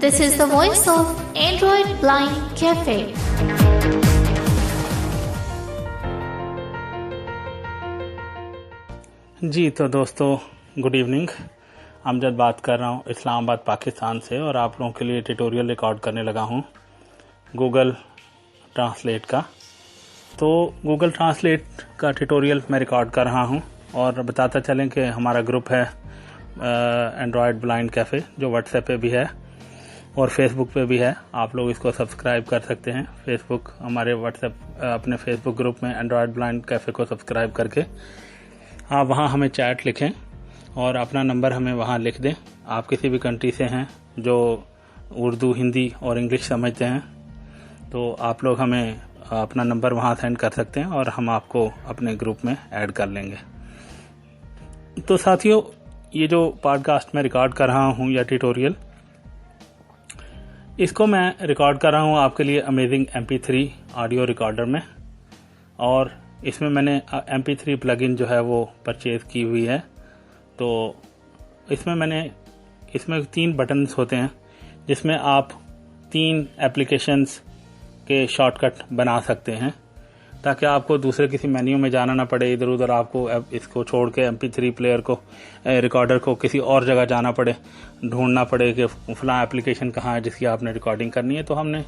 This is the voice of Android Blind Cafe. जी तो दोस्तों, good evening. Amjad बात कर रहा हूँ इस्लामाबाद पाकिस्तान से, और आप लोगों के लिए ट्यूटोरियल रिकॉर्ड करने लगा हूँ गूगल ट्रांसलेट का। तो गूगल ट्रांसलेट का ट्यूटोरियल मैं रिकॉर्ड कर रहा हूँ और बताता चलें कि हमारा ग्रुप है एंड्रॉयड ब्लाइंड कैफ़े, जो व्हाट्सएप पे भी है और फेसबुक पे भी है। आप लोग इसको सब्सक्राइब कर सकते हैं। फेसबुक हमारे व्हाट्सएप अपने फेसबुक ग्रुप में एंड्रॉयड ब्लाइंड कैफ़े को सब्सक्राइब करके आप वहाँ हमें चैट लिखें और अपना नंबर हमें वहाँ लिख दें। आप किसी भी कंट्री से हैं जो उर्दू, हिंदी और इंग्लिश समझते हैं, तो आप लोग हमें अपना नंबर वहाँ सेंड कर सकते हैं और हम आपको अपने ग्रुप में ऐड कर लेंगे। तो साथियों, ये जो पॉडकास्ट में रिकॉर्ड कर रहा हूँ या ट्यूटोरियल, इसको मैं रिकॉर्ड कर रहा हूँ आपके लिए अमेजिंग MP3 ऑडियो रिकॉर्डर में, और इसमें मैंने MP3 प्लगइन जो है वो परचेज़ की हुई है। तो इसमें 3 बटन्स होते हैं जिसमें आप 3 एप्लीकेशंस के शॉर्टकट बना सकते हैं, ताकि आपको दूसरे किसी मेन्यू में जाना ना पड़े, इधर उधर आपको इसको छोड़ के MP3 प्लेयर को, रिकॉर्डर को किसी और जगह जाना पड़े, ढूंढना पड़े कि फलां एप्लीकेशन कहाँ है जिसकी आपने रिकॉर्डिंग करनी है। तो हमने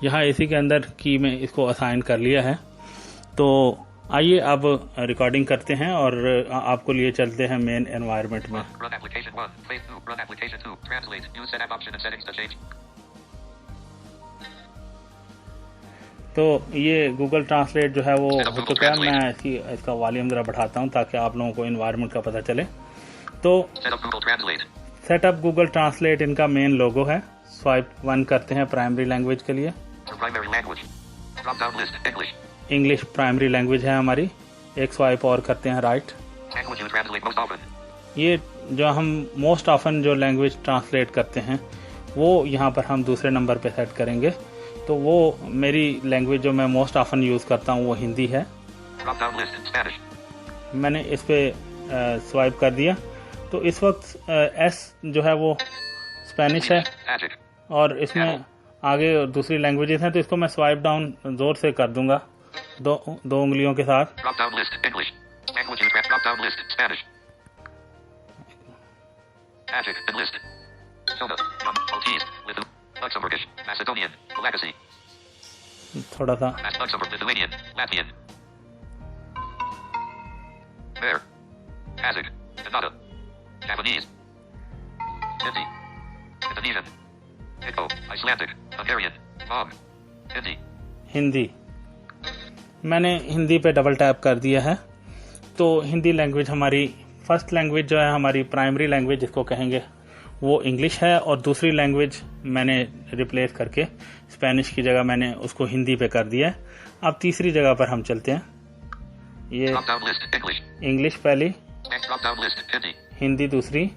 यहाँ इसी के अंदर की में इसको असाइन कर लिया है। तो आइए अब रिकॉर्डिंग करते हैं और आपको लिए चलते हैं मेन एनवायरनमेंट में। तो ये गूगल ट्रांसलेट जो है वो हो चुका है। मैं इसका वॉल्यूम ज़रा बढ़ाता हूँ ताकि आप लोगों को एनवायरनमेंट का पता चले। तो सेटअप गूगल ट्रांसलेट इनका मेन लोगो है। स्वाइप 1 करते हैं प्राइमरी लैंग्वेज के लिए। इंग्लिश प्राइमरी लैंग्वेज है हमारी। एक स्वाइप और करते हैं राइट। ये जो हम मोस्ट ऑफन जो लैंग्वेज ट्रांसलेट करते हैं वो यहाँ पर हम दूसरे नंबर पे सेट करेंगे। तो वो मेरी लैंग्वेज जो मैं मोस्ट ऑफन यूज़ करता हूँ वो हिंदी है। मैंने इस पे स्वाइप कर दिया। तो इस वक्त एस जो है वो स्पेनिश है और इसमें आगे दूसरी लैंग्वेजेस हैं। तो इसको मैं स्वाइप डाउन जोर से कर दूंगा दो उंगलियों के साथ। थोड़ा सा हिंदी मैंने हिंदी पे डबल टैप कर दिया है। तो हिंदी लैंग्वेज हमारी फर्स्ट लैंग्वेज जो है, हमारी प्राइमरी लैंग्वेज जिसको कहेंगे, वो इंग्लिश है। और दूसरी लैंग्वेज मैंने रिप्लेस करके स्पेनिश की जगह मैंने उसको हिंदी पे कर दिया है। अब तीसरी जगह पर हम चलते हैं। ये इंग्लिश पहली, हिंदी दूसरी।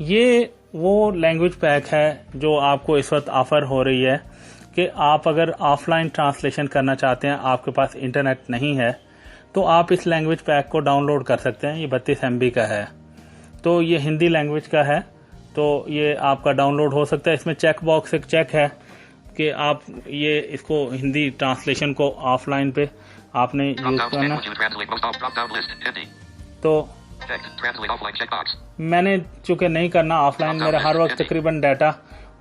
ये वो लैंग्वेज पैक है जो आपको इस वक्त ऑफर हो रही है कि आप अगर ऑफलाइन ट्रांसलेशन करना चाहते हैं, आपके पास इंटरनेट नहीं है, तो आप इस लैंग्वेज पैक को डाउनलोड कर सकते हैं। ये 32 MB का है। तो ये हिंदी लैंग्वेज का है, तो ये आपका डाउनलोड हो सकता है। इसमें चेक बॉक्स एक चेक है कि आप ये इसको हिंदी ट्रांसलेशन को ऑफलाइन पे आपने यूज करना। तो मैंने चूंकि नहीं करना ऑफलाइन, मेरा हर वक्त तकरीबन डाटा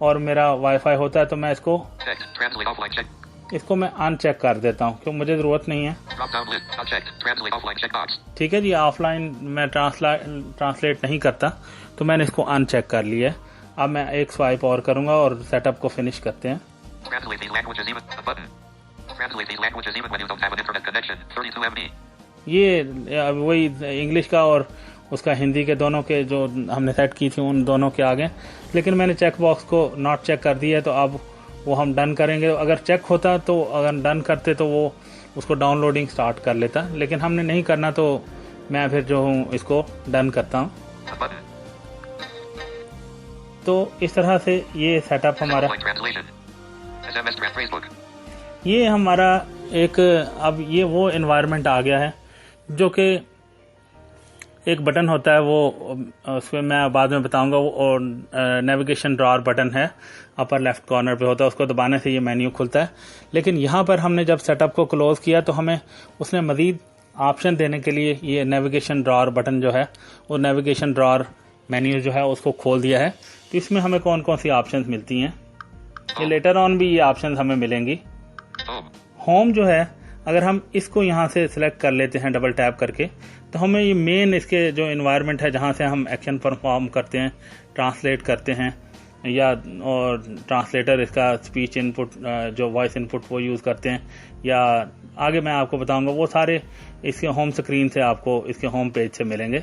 और मेरा वाईफाई होता है, तो मैं इसको मैं अनचेक कर देता हूँ क्योंकि मुझे ज़रूरत नहीं है। ठीक है जी, ऑफलाइन मैं ट्रांसलेट नहीं करता, तो मैंने इसको अनचेक कर लिया है। अब मैं एक स्वाइप और करूंगा और सेटअप को फिनिश करते हैं। ये वही इंग्लिश का और उसका हिंदी के दोनों के जो हमने सेट की थी उन दोनों के आगे, लेकिन मैंने चेक बॉक्स को नॉट चेक कर दिया है। तो अब वो हम डन करेंगे। अगर चेक होता तो, अगर डन करते तो वो उसको डाउनलोडिंग स्टार्ट कर लेता, लेकिन हमने नहीं करना, तो मैं फिर जो हूँ इसको डन करता हूँ। तो इस तरह से ये सेटअप हमारा, ये हमारा एक, अब ये वो एनवायरनमेंट आ गया है जो कि एक बटन होता है वो उसमें मैं बाद में बताऊंगा, वो नेविगेशन ड्रॉअर बटन है, अपर लेफ्ट कॉर्नर पे होता है, उसको दबाने से ये मेन्यू खुलता है। लेकिन यहाँ पर हमने जब सेटअप को क्लोज किया तो हमें उसने मजीद ऑप्शन देने के लिए ये नेविगेशन ड्रॉअर बटन जो है वो नेविगेशन ड्रॉअर मेन्यू जो है उसको खोल दिया है। तो इसमें हमें कौन कौन सी ऑप्शंस मिलती हैं, ये लेटर ऑन भी ये ऑप्शंस हमें मिलेंगी। होम जो है, अगर हम इसको यहाँ से सिलेक्ट कर लेते हैं डबल टैप करके, तो हमें ये मेन इसके जो इन्वायरमेंट है जहाँ से हम एक्शन परफॉर्म करते हैं, ट्रांसलेट करते हैं, या और ट्रांसलेटर इसका स्पीच इनपुट जो वॉइस इनपुट वो यूज़ करते हैं, या आगे मैं आपको बताऊंगा, वो सारे इसके होम स्क्रीन से आपको इसके होम पेज से मिलेंगे।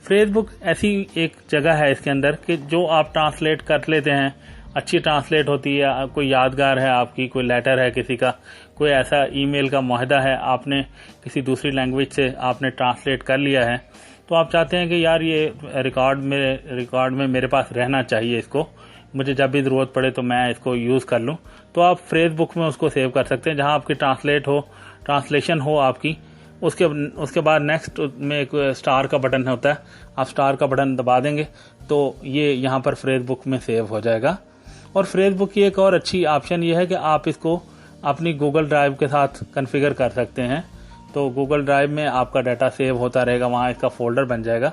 फ्रेजबुक ऐसी एक जगह है इसके अंदर कि जो आप ट्रांसलेट कर लेते हैं, अच्छी ट्रांसलेट होती है, कोई यादगार है आपकी, कोई लेटर है किसी का, कोई ऐसा ईमेल का मुआहदा है आपने किसी दूसरी लैंग्वेज से आपने ट्रांसलेट कर लिया है, तो आप चाहते हैं कि यार ये रिकॉर्ड में मेरे पास रहना चाहिए, इसको मुझे जब भी ज़रूरत पड़े तो मैं इसको यूज़ कर लूँ, तो आप फ्रेजबुक में उसको सेव कर सकते हैं, जहाँ आपकी ट्रांसलेशन हो आपकी। उसके बाद नेक्स्ट में एक स्टार का बटन होता है, आप स्टार का बटन दबा देंगे तो ये यहाँ पर फ्रेजबुक में सेव हो जाएगा। और फ्रेजबुक की एक और अच्छी ऑप्शन ये है कि आप इसको अपनी गूगल ड्राइव के साथ कॉन्फ़िगर कर सकते हैं, तो गूगल ड्राइव में आपका डाटा सेव होता रहेगा, वहाँ इसका फोल्डर बन जाएगा,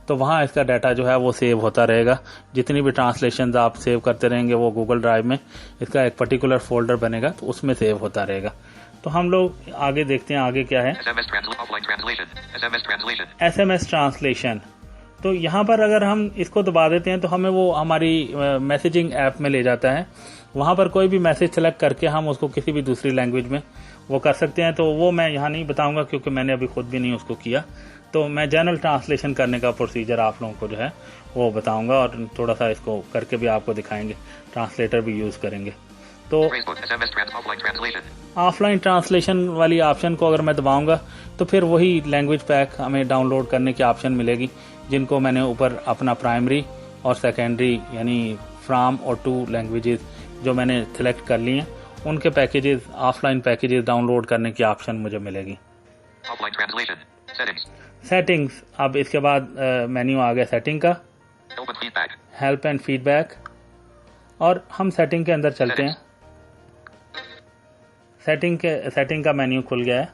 तो वहाँ इसका डाटा जो है वो सेव होता रहेगा। जितनी भी ट्रांसलेशन आप सेव करते रहेंगे वो गूगल ड्राइव में इसका एक पर्टिकुलर फोल्डर बनेगा, तो उसमें सेव होता रहेगा। तो हम लोग आगे देखते हैं आगे क्या है। SMS ट्रांसलेशन, तो यहाँ पर अगर हम इसको दबा देते हैं तो हमें वो हमारी मैसेजिंग ऐप में ले जाता है। वहाँ पर कोई भी मैसेज सेलेक्ट करके हम उसको किसी भी दूसरी लैंग्वेज में वो कर सकते हैं, तो वो मैं यहाँ नहीं बताऊंगा क्योंकि मैंने अभी खुद भी नहीं उसको किया। तो मैं जनरल ट्रांसलेशन करने का प्रोसीजर आप लोगों को जो है वो बताऊंगा, और थोड़ा सा इसको करके भी आपको दिखाएंगे, ट्रांसलेटर भी यूज़ करेंगे। तो ऑफलाइन ट्रांसलेशन वाली ऑप्शन को अगर मैं दबाऊंगा तो फिर वही लैंग्वेज पैक हमें डाउनलोड करने की ऑप्शन मिलेगी, जिनको मैंने ऊपर अपना प्राइमरी और सेकेंडरी यानी फ्रॉम और टू लैंग्वेजेस जो मैंने सिलेक्ट कर ली हैं, उनके पैकेजेस, ऑफलाइन पैकेजेस डाउनलोड करने की ऑप्शन मुझे मिलेगी। सेटिंग्स, अब इसके बाद मेन्यू आ गया सेटिंग का, हेल्प एंड फीडबैक, और हम सेटिंग के अंदर चलते हैं। सेटिंग का मेन्यू खुल गया है।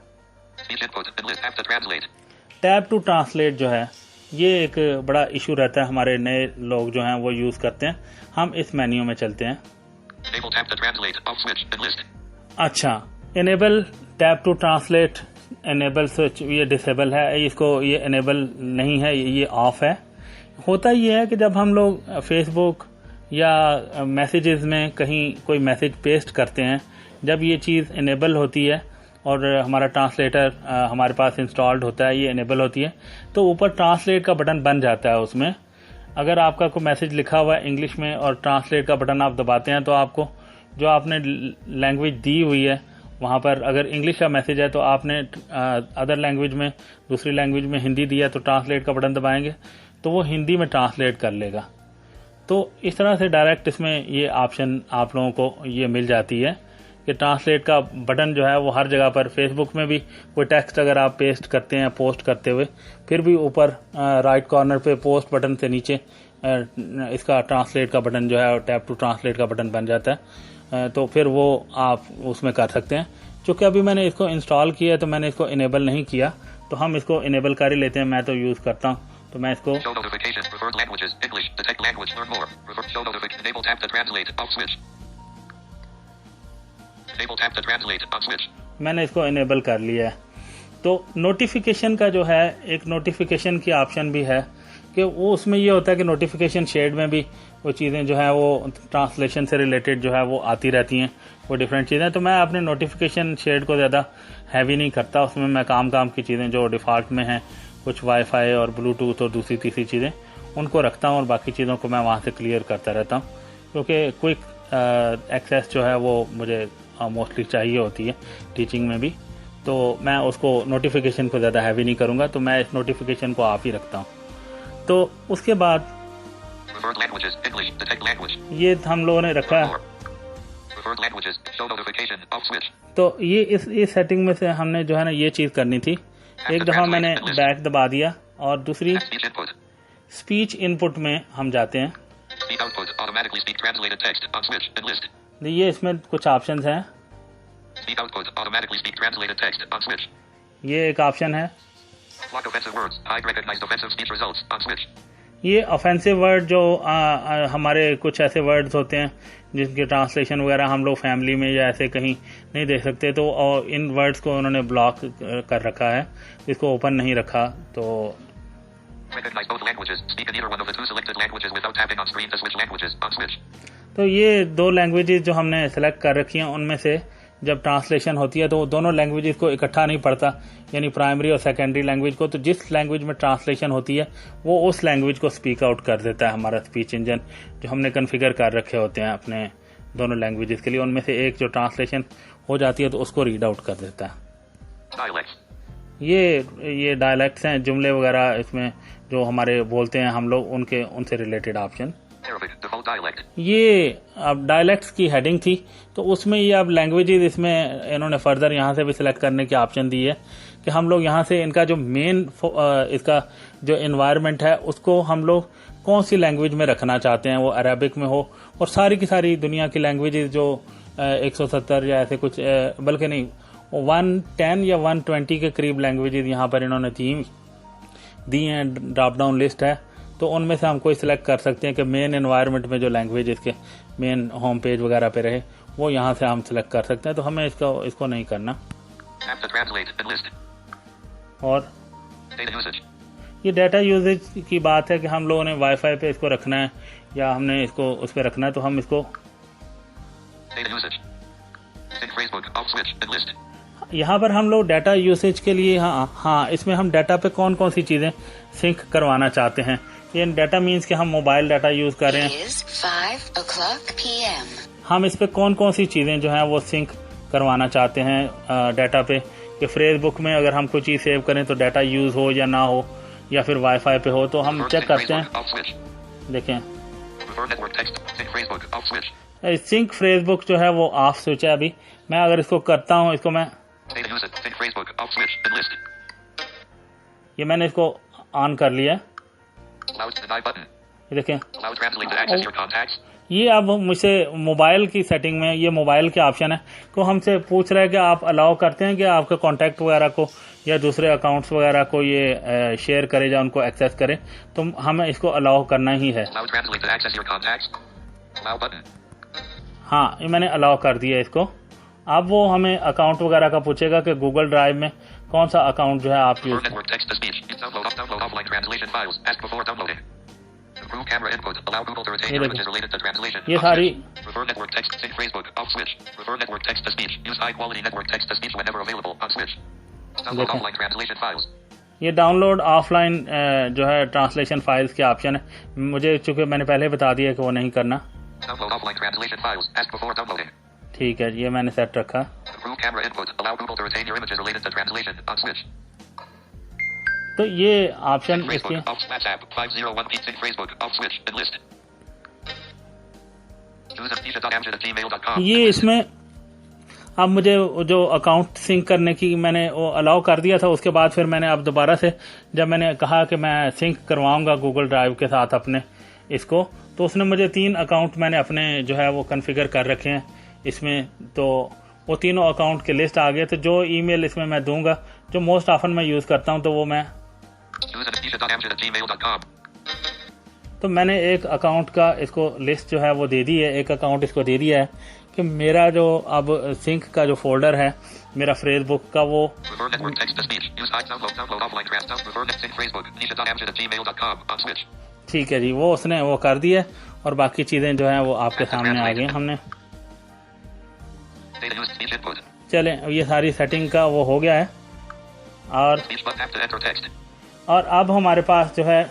टैप टू ट्रांसलेट जो है ये एक बड़ा इशू रहता है, हमारे नए लोग जो हैं वो यूज़ करते हैं। हम इस मेन्यू में चलते हैं। अच्छा, enable tap to translate, enable switch ये डिसेबल है, इसको ये इनेबल नहीं है, ये ऑफ है। होता ये है कि जब हम लोग फेसबुक या मैसेजेस में कहीं कोई मैसेज पेस्ट करते हैं, जब ये चीज़ इनेबल होती है और हमारा ट्रांसलेटर हमारे पास इंस्टॉल्ड होता है, ये इनेबल होती है, तो ऊपर ट्रांसलेट का बटन बन जाता है उसमें। अगर आपका कोई मैसेज लिखा हुआ है इंग्लिश में और ट्रांसलेट का बटन आप दबाते हैं, तो आपको जो आपने लैंग्वेज दी हुई है वहाँ पर, अगर इंग्लिश का मैसेज है तो आपने अदर लैंग्वेज में, दूसरी लैंग्वेज में हिंदी दिया, तो ट्रांसलेट का बटन दबाएंगे तो वो हिंदी में ट्रांसलेट कर लेगा। तो इस तरह से डायरेक्ट इसमें ये ऑप्शन आप लोगों को ये मिल जाती है कि ट्रांसलेट का बटन जो है वो हर जगह पर, फेसबुक में भी कोई टेक्स्ट अगर आप पेस्ट करते हैं पोस्ट करते हुए, फिर भी ऊपर राइट कॉर्नर पे पोस्ट बटन से नीचे इसका ट्रांसलेट का बटन जो है, टैप टू ट्रांसलेट का बटन बन जाता है, तो फिर वो आप उसमें कर सकते हैं। चूँकि अभी मैंने इसको इंस्टॉल किया है तो मैंने इसको इनेबल नहीं किया, तो हम इसको इनेबल कर ही लेते हैं। मैं तो यूज़ करता हूँ, तो मैं इसको मैंने इसको इनेबल कर लिया है। तो नोटिफिकेशन का जो है, एक नोटिफिकेशन की ऑप्शन भी है कि वो उसमें ये होता है कि नोटिफिकेशन शेड में भी वो चीज़ें जो है वो ट्रांसलेशन से रिलेटेड जो है वो आती रहती हैं, वो डिफरेंट चीज़ें। तो मैं अपने नोटिफिकेशन शेड को ज़्यादा हैवी नहीं करता, उसमें मैं काम की चीज़ें जो डिफ़ॉल्ट में हैं, कुछ वाईफाई और ब्लूटूथ और दूसरी तीसरी चीज़ें, उनको रखता हूँ, और बाकी चीज़ों को मैं वहाँ से क्लियर करता रहता हूँ, क्योंकि क्विक एक्सेस जो है वो मुझे मोस्टली चाहिए होती है टीचिंग में भी। तो मैं उसको नोटिफिकेशन को ज़्यादा हैवी नहीं करूँगा, तो मैं इस नोटिफिकेशन को ऑफ ही रखता हूँ। तो उसके बाद ये हम लोगों ने रखा है, तो ये इस सेटिंग में से हमने जो है ना ये चीज़ करनी थी एक दफ़ा मैंने बैक दबा दिया और दूसरी Speech input. स्पीच इनपुट में हम जाते हैं। Speak output. Automatically speak translated text. On switch. Enlist. ये इसमें कुछ ऑप्शंस हैं। Speak output. Automatically speak translated text. On switch. ये एक ऑप्शन है। Block offensive words. Hide recognized offensive speech results. On switch. ये ऑफेंसिव वर्ड जो हमारे कुछ ऐसे वर्ड्स होते हैं जिनके ट्रांसलेशन वगैरह हम लोग फैमिली में या ऐसे कहीं नहीं देख सकते, तो और इन वर्ड्स को उन्होंने ब्लॉक कर रखा है, इसको ओपन नहीं रखा। तो Recognize both languages. Speak in either one of the two selected languages without tapping on screen to switch languages. On switch. तो ये दो लैंग्वेजेस जो हमने सेलेक्ट कर रखी हैं उनमें से जब ट्रांसलेशन होती है तो दोनों लैंग्वेजेस को इकट्ठा नहीं पढ़ता, यानी प्राइमरी और सेकेंडरी लैंग्वेज को। तो जिस लैंग्वेज में ट्रांसलेशन होती है वो उस लैंग्वेज को स्पीक आउट कर देता है हमारा स्पीच इंजन, जो हमने कॉन्फ़िगर कर रखे होते हैं अपने दोनों लैंग्वेजेस के लिए। उनमें से एक जो ट्रांसलेशन हो जाती है तो उसको रीड आउट कर देता है। Dialects. ये डायलैक्ट्स हैं, जुमले वगैरह इसमें जो हमारे बोलते हैं हम लोग, उनसे related option. Arabic. Default dialect. ये अब डायलैक्ट्स की हेडिंग थी, तो उसमें ये अब लैंग्वेजेस इसमें इन्होंने फर्दर यहाँ से भी सिलेक्ट करने की ऑप्शन दी है कि हम लोग यहाँ से इनका जो मेन इसका जो एनवायरनमेंट है उसको हम लोग कौन सी लैंग्वेज में रखना चाहते हैं, वो अरेबिक में हो और सारी की सारी दुनिया की लैंग्वेजेस जो 170 या ऐसे कुछ बल्कि नहीं 110 या 120 के करीब लैंग्वेजेस यहाँ पर इन्होंने दी हैं, ड्रॉप डाउन लिस्ट है। तो उनमें से हम कोई सिलेक्ट कर सकते हैं कि मेन एनवायरनमेंट में जो लैंग्वेज इसके मेन होम पेज वगैरह पे रहे वो यहाँ से हम सिलेक्ट कर सकते हैं। तो हमें इसको नहीं करना। Tap to translate. Enlist. और Data usage. ये डाटा यूजेज की बात है कि हम लोगों ने वाईफाई पे इसको रखना है या हमने इसको उस पर रखना है, तो हम इसको Data usage. Sync phrasebook. Off switch. Enlist. यहाँ पर हम लोग डाटा यूसेज के लिए हाँ इसमें हम डाटा पे कौन कौन सी चीज़ें सिंक करवाना चाहते हैं। ये डाटा मीन्स कि हम मोबाइल डाटा यूज़ कर रहे हैं, 5 PM. हम इस पे कौन कौन सी चीज़ें जो हैं वो सिंक करवाना चाहते हैं डाटा पे। कि फ्रेज बुक में अगर हम कोई चीज़ सेव करें तो डाटा यूज़ हो या ना हो, या फिर वाईफाई पे हो, तो हम Reverse चेक sync करते phrasebook. हैं। Off switch. देखें Refer network text. Sync phrasebook. Off switch. Sync phrasebook जो है वो ऑफ स्विच है अभी। मैं अगर इसको करता हूँ, इसको मैं Data usage. Sync phrasebook. Off switch. Enlist. ये मैंने इसको ऑन कर लिया है। Loud deny button. ये देखें Allow translate to access your contacts. ये अब मुझसे मोबाइल की सेटिंग में ये मोबाइल के ऑप्शन है को हमसे पूछ रहा है कि आप अलाउ करते हैं कि आपके कॉन्टैक्ट वगैरह को या दूसरे अकाउंट्स वगैरह को ये शेयर करे या उनको एक्सेस करे, तो हमें इसको अलाउ करना ही है। Allow translate to access your contacts. Allow button. हाँ, ये मैंने अलाउ कर दिया इसको। अब वो हमें अकाउंट वगैरह का पूछेगा कि गूगल ड्राइव में कौन सा अकाउंट जो है आप Refer use. network text to speech. You download offline translation files. Ask before downloading. Improve camera input. Allow Google to retain ये your देखो। images related to translation. ये Off सारी switch. Refer network text. Sync phrasebook. Off switch. Refer network text to speech. Use high quality network text to speech whenever available. On switch. Download देखो। offline translation files. ये download offline जो है translation files के option है, मुझे चूंकि मैंने पहले बता दिया कि वो नहीं करना। Download offline translation files. Ask before downloading. ठीक है, ये मैंने सेट रखा। Improve camera input. Allow Google to retain your images related to translation. On switch. तो ये ऑप्शन Sync इसके phrasebook. Off WhatsApp. 501 Sync phrasebook. Off switch. Enlist. Use anisha.amjad@gmail.com. ये इसमें अब मुझे जो अकाउंट सिंक करने की मैंने वो अलाउ कर दिया था, उसके बाद फिर मैंने अब दोबारा से जब मैंने कहा कि मैं सिंक करवाऊंगा गूगल ड्राइव के साथ अपने इसको, तो उसने मुझे 3 अकाउंट मैंने अपने जो है वो कॉन्फ़िगर कर रखे हैं इसमें। तो वो तीनों अकाउंट के लिस्ट आ गए। तो जो ईमेल इसमें मैं दूंगा, जो मोस्ट ऑफन मैं यूज़ करता हूँ, तो वो मैं Use anisha.amjad@gmail.com. तो मैंने एक अकाउंट का इसको लिस्ट जो है वो दे दी है, एक अकाउंट इसको दे दिया है कि मेरा जो अब सिंक का जो फोल्डर है मेरा फ्रेज बुक का वो Refer network text to speech. Use high download offline trans. Refer net sync phrasebook. anisha.amjad@gmail.com. On switch. ठीक है जी, वो उसने वो कर दिया और बाकी चीज़ें जो हैं वो आपके सामने आ गई हमने। Data use speech input. चलें, अब ये सारी सेटिंग का वो हो गया है और Speech button. Tap to enter text. अब हमारे पास जो है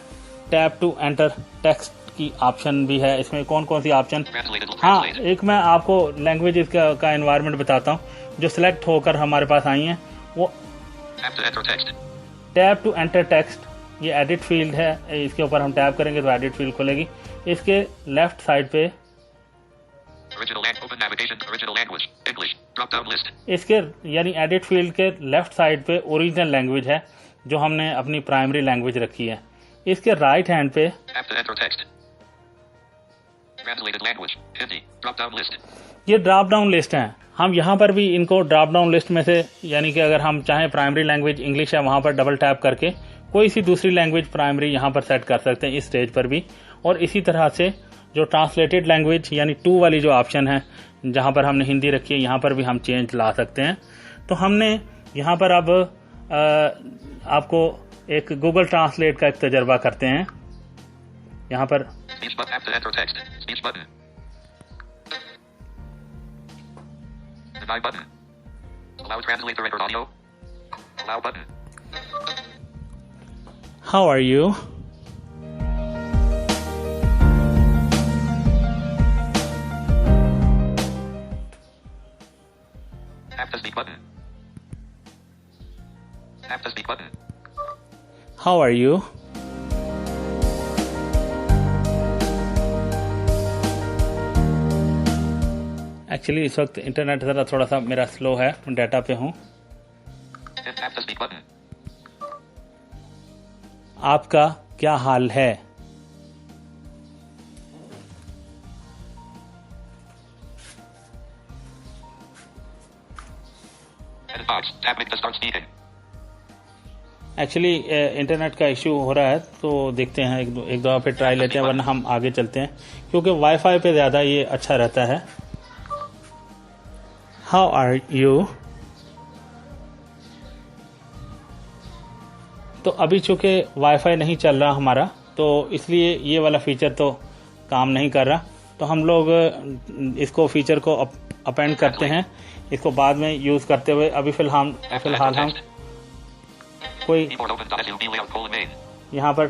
टैप टू एंटर टेक्स्ट की ऑप्शन भी है। इसमें कौन कौन सी ऑप्शन, Translated. हाँ Translate. एक मैं आपको लैंग्वेज का एनवायरनमेंट बताता हूँ जो सिलेक्ट होकर हमारे पास आई हैं। वो Tap to enter text. Tap to enter text, ये एडिट फील्ड है, इसके ऊपर हम टैप करेंगे तो एडिट फील्ड खुलेगी। इसके लेफ्ट साइड पे Open navigation. Original language. English. Drop down list. इसके यानी एडिट फील्ड के लेफ्ट साइड पे ओरिजिनल लैंग्वेज है जो हमने अपनी प्राइमरी लैंग्वेज रखी है। इसके राइट हैंड पे Have to enter text. Translated language. Hindi. Drop down list. ये ड्रॉप डाउन लिस्ट हैं। हम यहाँ पर भी इनको ड्रॉप डाउन लिस्ट में से यानी कि अगर हम चाहें प्राइमरी लैंग्वेज इंग्लिश है वहाँ पर डबल टैप करके कोई सी दूसरी लैंग्वेज प्राइमरी यहाँ पर सेट कर सकते हैं इस स्टेज पर भी। और इसी तरह से जो ट्रांसलेटेड लैंग्वेज यानी 2 वाली जो ऑप्शन है जहाँ पर हमने हिंदी रखी है यहाँ पर भी हम चेंज ला सकते हैं। तो हमने यहाँ पर अब आपको एक गूगल ट्रांसलेट का एक तजर्बा करते हैं। यहाँ पर Speech button. Have to enter text. Speech button. Deny button. Allow translator enter audio. Allow button. How are you? Have to speak button. Have to speak button. How are you? Actually इस वक्त internet ज़रा थोड़ा सा मेरा slow है, data पे हूँ। Have to speak button. आपका क्या हाल है? Edit box. Tapping to start speaking. Actually internet का इशू हो रहा है तो देखते हैं एक दो पे ट्राई लेते हैं वरना हम आगे चलते हैं क्योंकि वाईफाई पे ज़्यादा ये अच्छा रहता है। How are you? तो अभी चूंकि वाईफाई नहीं चल रहा हमारा तो इसलिए ये वाला फीचर तो काम नहीं कर रहा, तो हम लोग इसको फीचर को अपेंड करते हैं इसको बाद में यूज़ करते हुए। अभी फिलहाल हम कोई Keyboard open. SUV layout colon main. यहाँ पर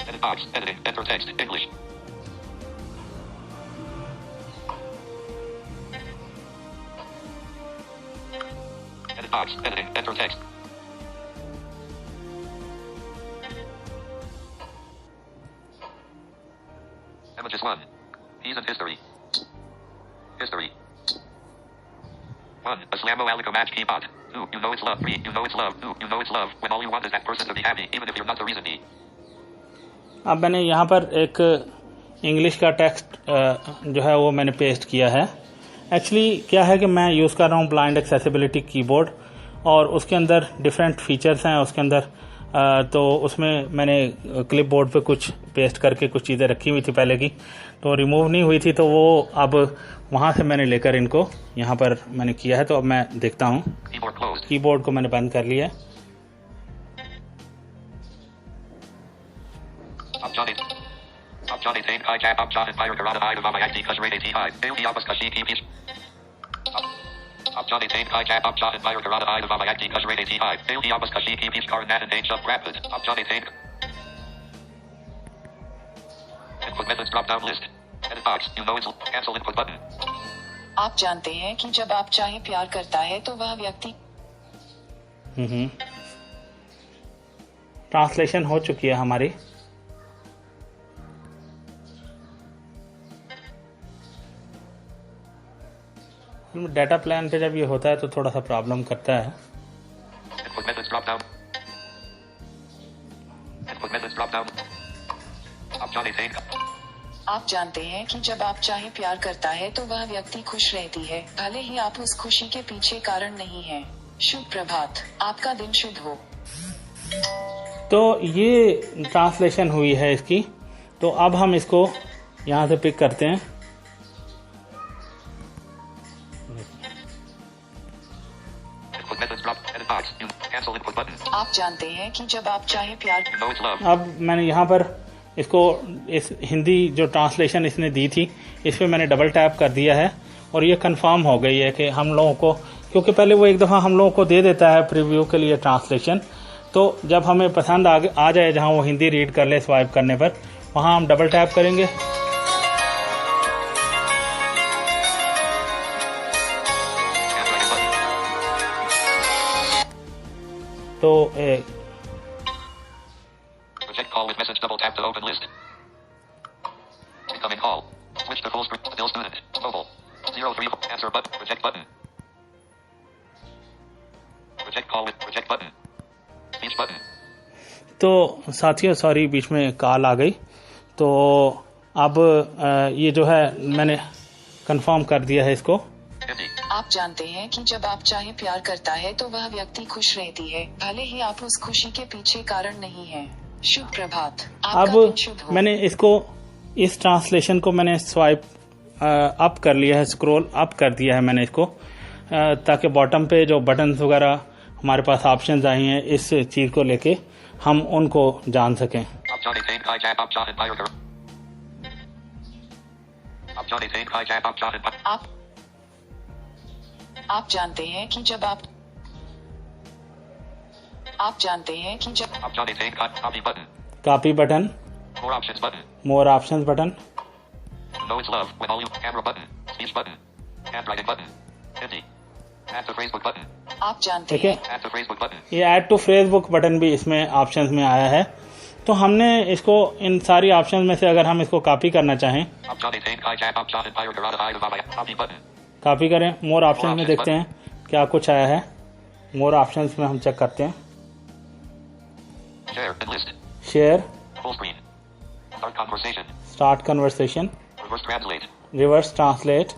Edit box. Editing. Enter text. English. Edit box. Editing. Enter text. Images 1. Keys and history. History. 1. Islamo Alico match keyboard. 2. You know it's love. 3. You know it's love. 2. You know it's love. When all you want is that person to be happy, even if you're not the reason be. अब मैंने यहाँ पर एक English का text जो है वो मैंने पेस्ट किया है। एक्चुअली क्या है कि मैं यूज़ कर रहा हूँ ब्लाइंड एक्सेसिबिलिटी कीबोर्ड और उसके अंदर डिफरेंट फीचर्स हैं उसके अंदर। तो उसमें मैंने क्लिप बोर्ड पे कुछ पेस्ट करके कुछ चीज़ें रखी हुई थी पहले की, तो रिमूव नहीं हुई थी, तो वो अब वहाँ से मैंने लेकर इनको यहाँ पर मैंने किया है। तो अब मैं देखता हूँ कीबोर्ड को मैंने बंद कर लिया है। आप जानते हैं कि जब आप चाहे प्यार करता है तो वह व्यक्ति ट्रांसलेशन हो चुकी है हमारी। डाटा प्लान पे जब ये होता है तो थोड़ा सा प्रॉब्लम करता है। आप जानते हैं कि जब आप चाहे प्यार करता है तो वह व्यक्ति खुश रहती है, भले ही आप उस खुशी के पीछे कारण नहीं है। शुभ प्रभात, आपका दिन शुभ हो। तो ये ट्रांसलेशन हुई है इसकी। तो अब हम इसको यहाँ से पिक करते हैं। आप जानते हैं कि जब आप चाहे प्यार अब मैंने यहाँ पर इसको इस हिंदी जो ट्रांसलेशन इसने दी थी इस पे मैंने डबल टैप कर दिया है और ये कंफर्म हो गई है कि हम लोगों को, क्योंकि पहले वो एक दफ़ा हम लोगों को दे देता है प्रीव्यू के लिए ट्रांसलेशन, तो जब हमें पसंद आ जाए जहाँ वो हिंदी रीड कर ले स्वाइप करने पर, वहाँ हम डबल टैप करेंगे तो Reject call with message double tap to open list. Incoming call. Switch to full screen. Still student. Mobile. 03. Answer button. Reject button. Reject call with reject button. Speech button. तो साथियों sorry बीच में call आ गई, तो अब ये जो है मैंने कंफर्म कर दिया है इसको। Hindi. आप जानते हैं कि जब आप चाहे प्यार करता है तो वह व्यक्ति खुश रहती है, भले ही आप उस खुशी के पीछे कारण नहीं है। शुभ प्रभात, आपका दिन शुभ अब हो। मैंने इसको इस ट्रांसलेशन को मैंने स्वाइप अप कर लिया है, स्क्रॉल अप कर दिया है मैंने इसको, ताकि बॉटम पे जो बटन्स वगैरह हमारे पास ऑप्शंस आई हैं इस चीज को लेके हम उनको जान सकें। Up Johnny Tain Kai Jab Up John and Fire Girl. Up Johnny Tain Kai Jab Up John and Fire. आप जानते हैं कि जब आप जानते हैं कि जब Up Johnny Tain Kai Copy button. Copy button, More options button. More options button, Know it's love when all you camera button. Speech button. Handwriting button. Hindi. Add to Facebook button. आप जानते ठीक है। हैं Add to Facebook button. ये add to Facebook button भी इसमें options में आया है, तो हमने इसको इन सारी ऑप्शंस में से अगर हम इसको कॉपी करना चाहें, Up Johnny Tain Kai Jab Up John and Fire Garada Eye of Avaya. Copy button. Copy करें। मोर ऑप्शंस में देखते हैं क्या कुछ आया है। मोर ऑप्शंस में हम चेक करते हैं। Share and list. Share, Full screen. Start conversation. Start conversation, Reverse translate. Reverse translate.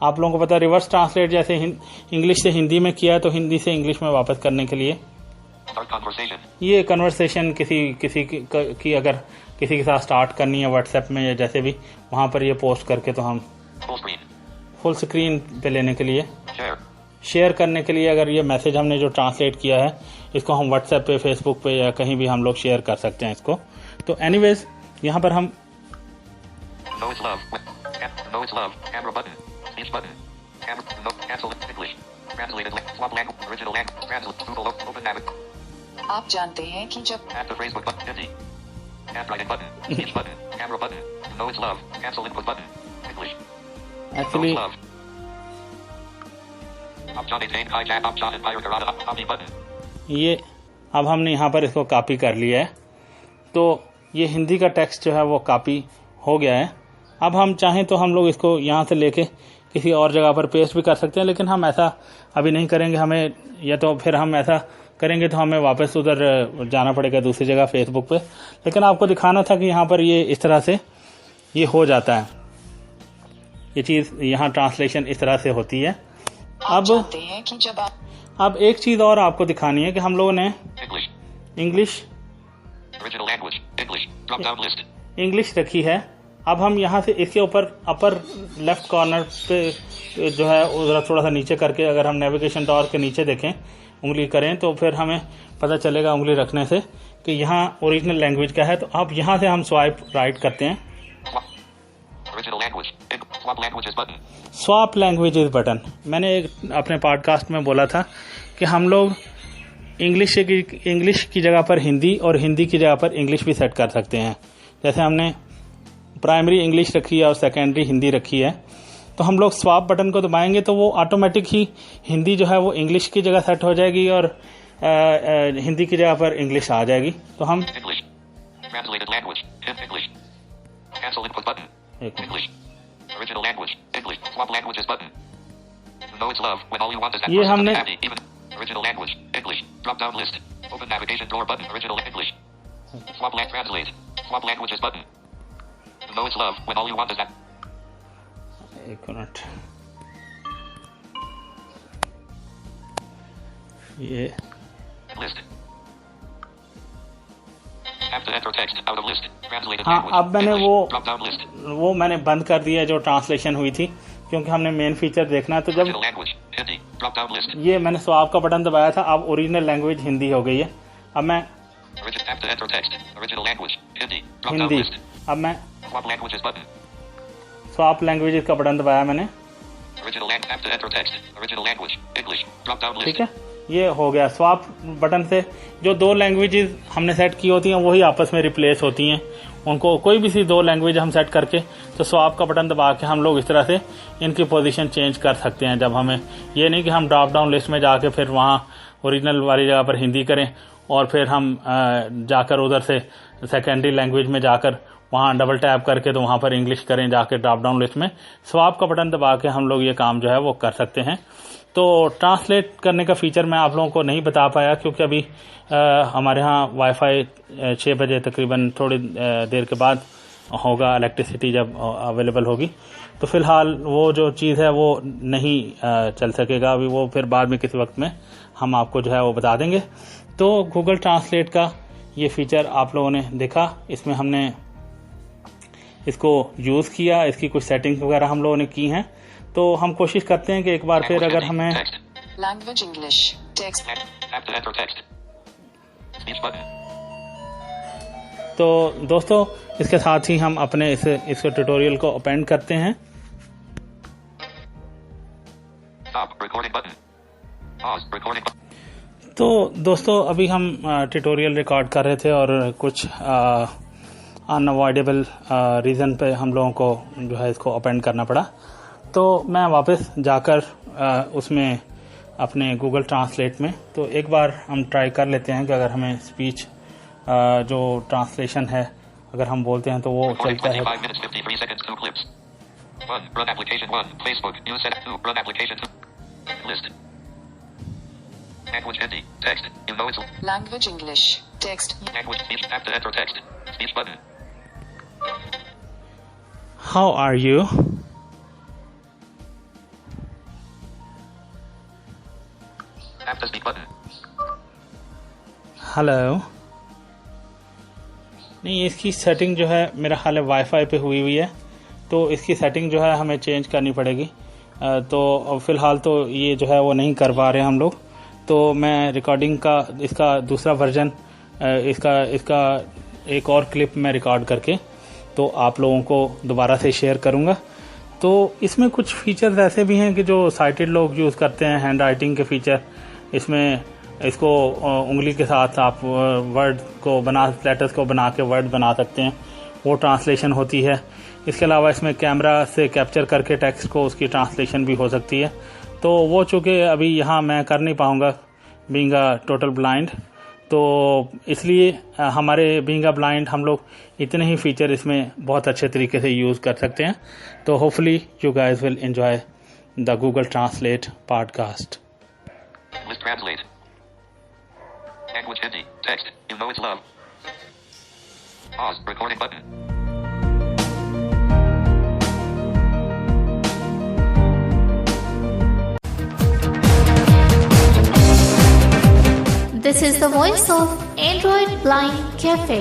आप लोगों को पता है रिवर्स ट्रांसलेट जैसे इंग्लिश से हिंदी में किया है, तो हिंदी से इंग्लिश में वापस करने के लिए Start conversation. ये कन्वर्सेशन किसी की अगर किसी के साथ स्टार्ट करनी है व्हाट्सएप में या जैसे भी, वहां पर ये पोस्ट करके तो हम Full screen. फुल स्क्रीन पे लेने के लिए, Share. शेयर करने के लिए, अगर ये मैसेज हमने जो ट्रांसलेट किया है इसको हम व्हाट्सएप पे, फेसबुक पे या कहीं भी हम लोग शेयर कर सकते हैं इसको। तो एनीवेज यहाँ पर हम Know it's love. Know it's love. Camera button. Speech button. Camera. No. Cancel. English. Translated. Swap language. Original language. Translate. Google. Open navig. आप जानते हैं कि जब Add to Facebook button. Hindi. Handwriting button. Speech button. Camera button. Know it's love. Cancel input button. English. Know actually it's love. Up Johnny Tain Kai Jab Up John and Fire Garada. Copy button. ये अब हमने यहाँ पर इसको copy कर लिया है, तो ये हिंदी का टेक्स्ट जो है वो कॉपी हो गया है। अब हम चाहें तो हम लोग इसको यहाँ से लेके किसी और जगह पर पेस्ट भी कर सकते हैं, लेकिन हम ऐसा अभी नहीं करेंगे। हमें या तो फिर हम ऐसा करेंगे तो हमें वापस उधर जाना पड़ेगा दूसरी जगह फेसबुक पे, लेकिन आपको दिखाना था कि यहाँ पर ये इस तरह से ये हो जाता है, ये चीज़ यहाँ ट्रांसलेशन इस तरह से होती है। आप अब जानते हैं कि जब आप अब एक चीज़ और आपको दिखानी है कि हम लोगों ने English. English Original language. English. Drop down list. English रखी है। अब हम यहाँ से इसके ऊपर अपर लेफ्ट कॉर्नर पे जो है उधर थोड़ा सा नीचे करके अगर हम नेविगेशन डॉर के नीचे देखें, उंगली करें, तो फिर हमें पता चलेगा उंगली रखने से कि यहाँ ओरिजिनल लैंग्वेज का है। तो अब यहाँ से हम स्वाइप राइट करते हैं, Swap. Original language. Swap languages button. Swap languages button. मैंने एक अपने पॉडकास्ट में बोला था कि हम लोग इंग्लिश की जगह पर हिंदी और हिंदी की जगह पर इंग्लिश भी सेट कर सकते हैं। जैसे हमने प्राइमरी इंग्लिश रखी है और सेकेंडरी हिंदी रखी है, तो हम लोग स्वाप बटन को दबाएंगे तो वो ऑटोमेटिक ही हिंदी जो है वो इंग्लिश की जगह सेट हो जाएगी और हिंदी की जगह पर इंग्लिश आ जाएगी। तो हम English. Translated language. English. Cancel input button. एक English. Original language. English. Swap languages button. Know it's love when all you want is that ये person हमने- to be happy. Even. Original language. English. Drop down list. Open navigation door button. Original English. Swap translate. Swap languages button. Know it's love when all you want is that. एक minute, ये List. Have to enter text out of list. Translated हाँ, language. अब मैंने English. Drop down list. वो मैंने बंद कर दिया जो ट्रांसलेशन हुई थी, क्योंकि हमने मेन फीचर देखना है। तो जब Original language. Hindi. Drop down list. ये मैंने स्वाप का बटन दबाया था, अब ओरिजिनल लैंग्वेज हिंदी हो गई है। अब मैं Have to enter text. Original language. Hindi. Drop down Hindi, list. अब मैं Swap languages button. Swap language का बटन दबाया मैंने, Original language. Have to enter text. Original language. English. Drop down list. ठीक है, ये हो गया। स्वाप बटन से जो दो लैंग्वेजेस हमने सेट की होती हैं वही आपस में रिप्लेस होती हैं। उनको कोई भी सी दो लैंग्वेज हम सेट करके तो स्वाप का बटन दबा के हम लोग इस तरह से इनकी पोजीशन चेंज कर सकते हैं। जब हमें ये नहीं कि हम ड्रॉप डाउन लिस्ट में जाके फिर वहाँ ओरिजिनल वाली जगह पर हिंदी करें और फिर हम जाकर उधर से सेकेंडरी लैंग्वेज में जाकर वहाँ डबल टैप करके तो वहाँ पर इंग्लिश करें जाके ड्रॉप डाउन लिस्ट में, स्वाप का बटन दबा के हम लोग ये काम जो है वो कर सकते हैं। तो ट्रांसलेट करने का फीचर मैं आप लोगों को नहीं बता पाया क्योंकि अभी हमारे यहाँ वाईफाई 6 बजे तकरीबन थोड़ी देर के बाद होगा, इलेक्ट्रिसिटी जब अवेलेबल होगी, तो फिलहाल वो जो चीज़ है वो नहीं चल सकेगा अभी, वो फिर बाद में किसी वक्त में हम आपको जो है वो बता देंगे। तो गूगल ट्रांसलेट का ये फीचर आप लोगों ने देखा, इसमें हमने इसको यूज़ किया, इसकी कुछ सेटिंग्स वगैरह हम लोगों ने की हैं। तो हम कोशिश करते हैं कि एक बार फिर अगर हमें लैंग्वेज इंग्लिश टेक्स्ट तो दोस्तों इसके साथ ही हम अपने इस ट्यूटोरियल को ओपन करते हैं। तो दोस्तों अभी हम ट्यूटोरियल रिकॉर्ड कर रहे थे और कुछ अनअवॉइडेबल रीज़न पे हम लोगों को जो है इसको ओपन करना पड़ा। तो मैं वापस जाकर उसमें अपने गूगल ट्रांसलेट में तो एक बार हम ट्राई कर लेते हैं कि अगर हमें स्पीच जो ट्रांसलेशन है अगर हम बोलते हैं तो वो चलता है। Language English text how are you? Hello. नहीं, इसकी सेटिंग जो है मेरा ख्याल है वाईफाई पे हुई है, तो इसकी सेटिंग जो है हमें चेंज करनी पड़ेगी। तो फिलहाल तो ये जो है वो नहीं कर पा रहे हम लोग, तो मैं रिकॉर्डिंग का इसका दूसरा वर्जन इसका एक और क्लिप मैं रिकॉर्ड करके तो आप लोगों को दोबारा से शेयर करूँगा। तो इसमें कुछ फीचर्स ऐसे भी हैं कि जो साइटेड लोग यूज़ करते हैं, हैंड राइटिंग के फीचर, इसमें इसको उंगली के साथ आप वर्ड को लेटर्स को बना के वर्ड बना सकते हैं, वो ट्रांसलेशन होती है। इसके अलावा इसमें कैमरा से कैप्चर करके टेक्स्ट को उसकी ट्रांसलेशन भी हो सकती है। तो वो चूँकि अभी यहाँ मैं कर नहीं पाऊँगा बीइंग अ टोटल ब्लाइंड, तो इसलिए हमारे बीइंग अ ब्लाइंड हम लोग इतने ही फीचर इसमें बहुत अच्छे तरीके से यूज़ कर सकते हैं। तो hopefully you guys will enjoy the Google translate podcast. List translate. Language Hindi. Text. You know it's love. Pause. Recording button. This is the voice of Android Blind Cafe.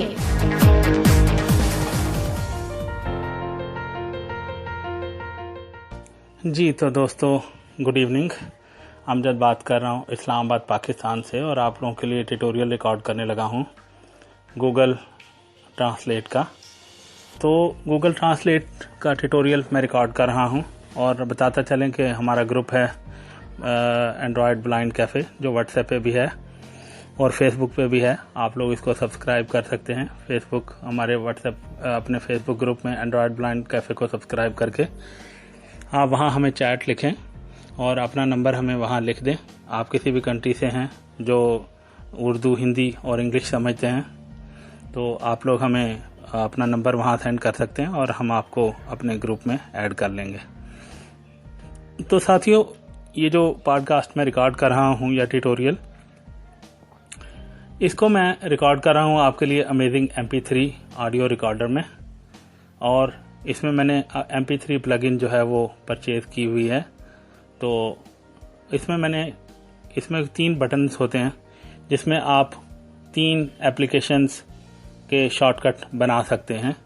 जी तो दोस्तों गुड इवनिंग, अमजद बात कर रहा हूँ इस्लामाबाद पाकिस्तान से और आप लोगों के लिए ट्यूटोरियल रिकॉर्ड करने लगा हूँ गूगल ट्रांसलेट का। तो गूगल ट्रांसलेट का ट्यूटोरियल मैं रिकॉर्ड कर रहा हूँ और बताता चलें कि हमारा ग्रुप है एंड्रॉयड ब्लाइंड कैफ़े, जो व्हाट्सएप पे भी है और फेसबुक पे भी है। आप लोग इसको सब्सक्राइब कर सकते हैं। फेसबुक हमारे व्हाट्सएप अपने फेसबुक ग्रुप में एंड्रॉयड ब्लाइंड कैफ़े को सब्सक्राइब करके आप वहाँ हमें चैट लिखें और अपना नंबर हमें वहाँ लिख दें। आप किसी भी कंट्री से हैं जो उर्दू, हिंदी और इंग्लिश समझते हैं, तो आप लोग हमें अपना नंबर वहाँ सेंड कर सकते हैं और हम आपको अपने ग्रुप में ऐड कर लेंगे। तो साथियों, ये जो पॉडकास्ट मैं रिकॉर्ड कर रहा हूँ या ट्यूटोरियल, इसको मैं रिकॉर्ड कर रहा हूँ आपके लिए अमेजिंग MP3 ऑडियो रिकॉर्डर में, और इसमें मैंने MP3 प्लगइन जो है वो परचेज की हुई है। तो इसमें 3 बटन्स होते हैं जिसमें आप 3 एप्लीकेशंस के शॉर्टकट बना सकते हैं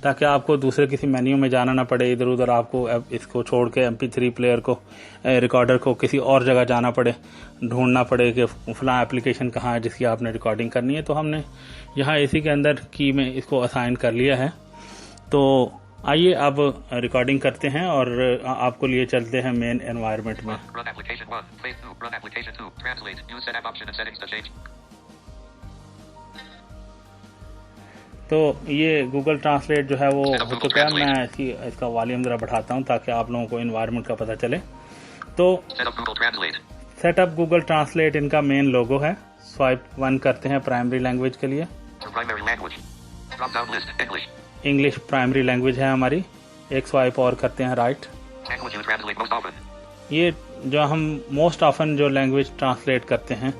ताकि आपको दूसरे किसी मेन्यू में जाना ना पड़े, इधर उधर आपको इसको छोड़ के MP3 प्लेयर को रिकॉर्डर को किसी और जगह जाना पड़े, ढूंढना पड़े कि फलां एप्लीकेशन कहाँ है जिसकी आपने रिकॉर्डिंग करनी है। तो हमने यहाँ इसी के अंदर की में इसको असाइन कर लिया है। तो आइए अब रिकॉर्डिंग करते हैं और आपको लिए चलते हैं मेन एनवायरनमेंट में। तो ये गूगल ट्रांसलेट जो है वो हो चुका है। मैं इसका वॉल्यूम जरा बढ़ाता हूँ ताकि आप लोगों को एनवायरनमेंट का पता चले। तो सेटअप गूगल ट्रांसलेट इनका मेन लोगो है। स्वाइप 1 करते हैं प्राइमरी लैंग्वेज के लिए। इंग्लिश प्राइमरी लैंग्वेज है हमारी। एक स्वाइप और करते हैं right. Language you translate most often. ये जो हम मोस्ट ऑफन जो लैंग्वेज ट्रांसलेट करते हैं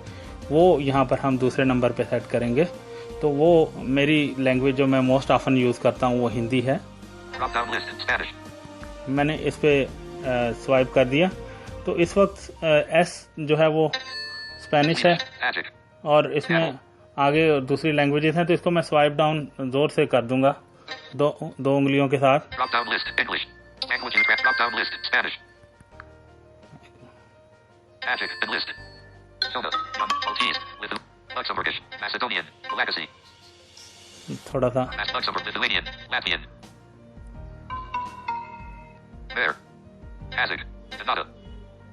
वो यहाँ पर हम दूसरे नंबर पे सेट करेंगे। तो वो मेरी लैंग्वेज जो मैं मोस्ट ऑफन यूज़ करता हूँ वो हिंदी है। Drop down list. Spanish. मैंने इस पे स्वाइप कर दिया तो इस वक्त एस जो है वो स्पेनिश है Magic. और इसमें आगे दूसरी लैंग्वेजेस हैं, तो इसको मैं स्वाइप डाउन जोर से कर दूंगा दो उंगलियों के साथ। Drop down list. English. Language you drop down list. Spanish. Magic. And list. Soda. Maltese. Luxembourgish. Macedonian. Legacy. थोड़ा सा Luxembourg. Lithuanian. Latvian. There. Kazakh. Kannada.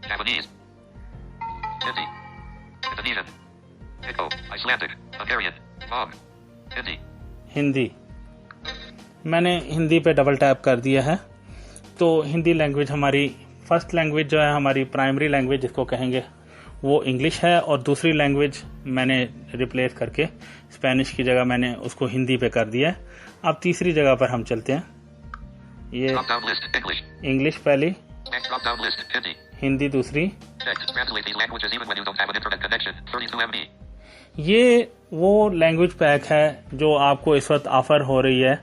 Japanese. Hindi. Indonesian. Echo. Icelandic. Hungarian. Mong. Hindi. Hindi. मैंने हिंदी पे double tap कर दिया है। तो Hindi language हमारी first language जो है हमारी प्राइमरी लैंग्वेज जिसको कहेंगे वो इंग्लिश है, और दूसरी लैंग्वेज मैंने रिप्लेस करके स्पेनिश की जगह मैंने उसको हिंदी पे कर दिया है। अब तीसरी जगह पर हम चलते हैं। ये Drop down list. English. English पहली, Next drop down list. Hindi. Hindi दूसरी। Next. Translate these languages even when you don't have an internet connection. 32 MB. ये वो लैंग्वेज पैक है जो आपको इस वक्त ऑफर हो रही है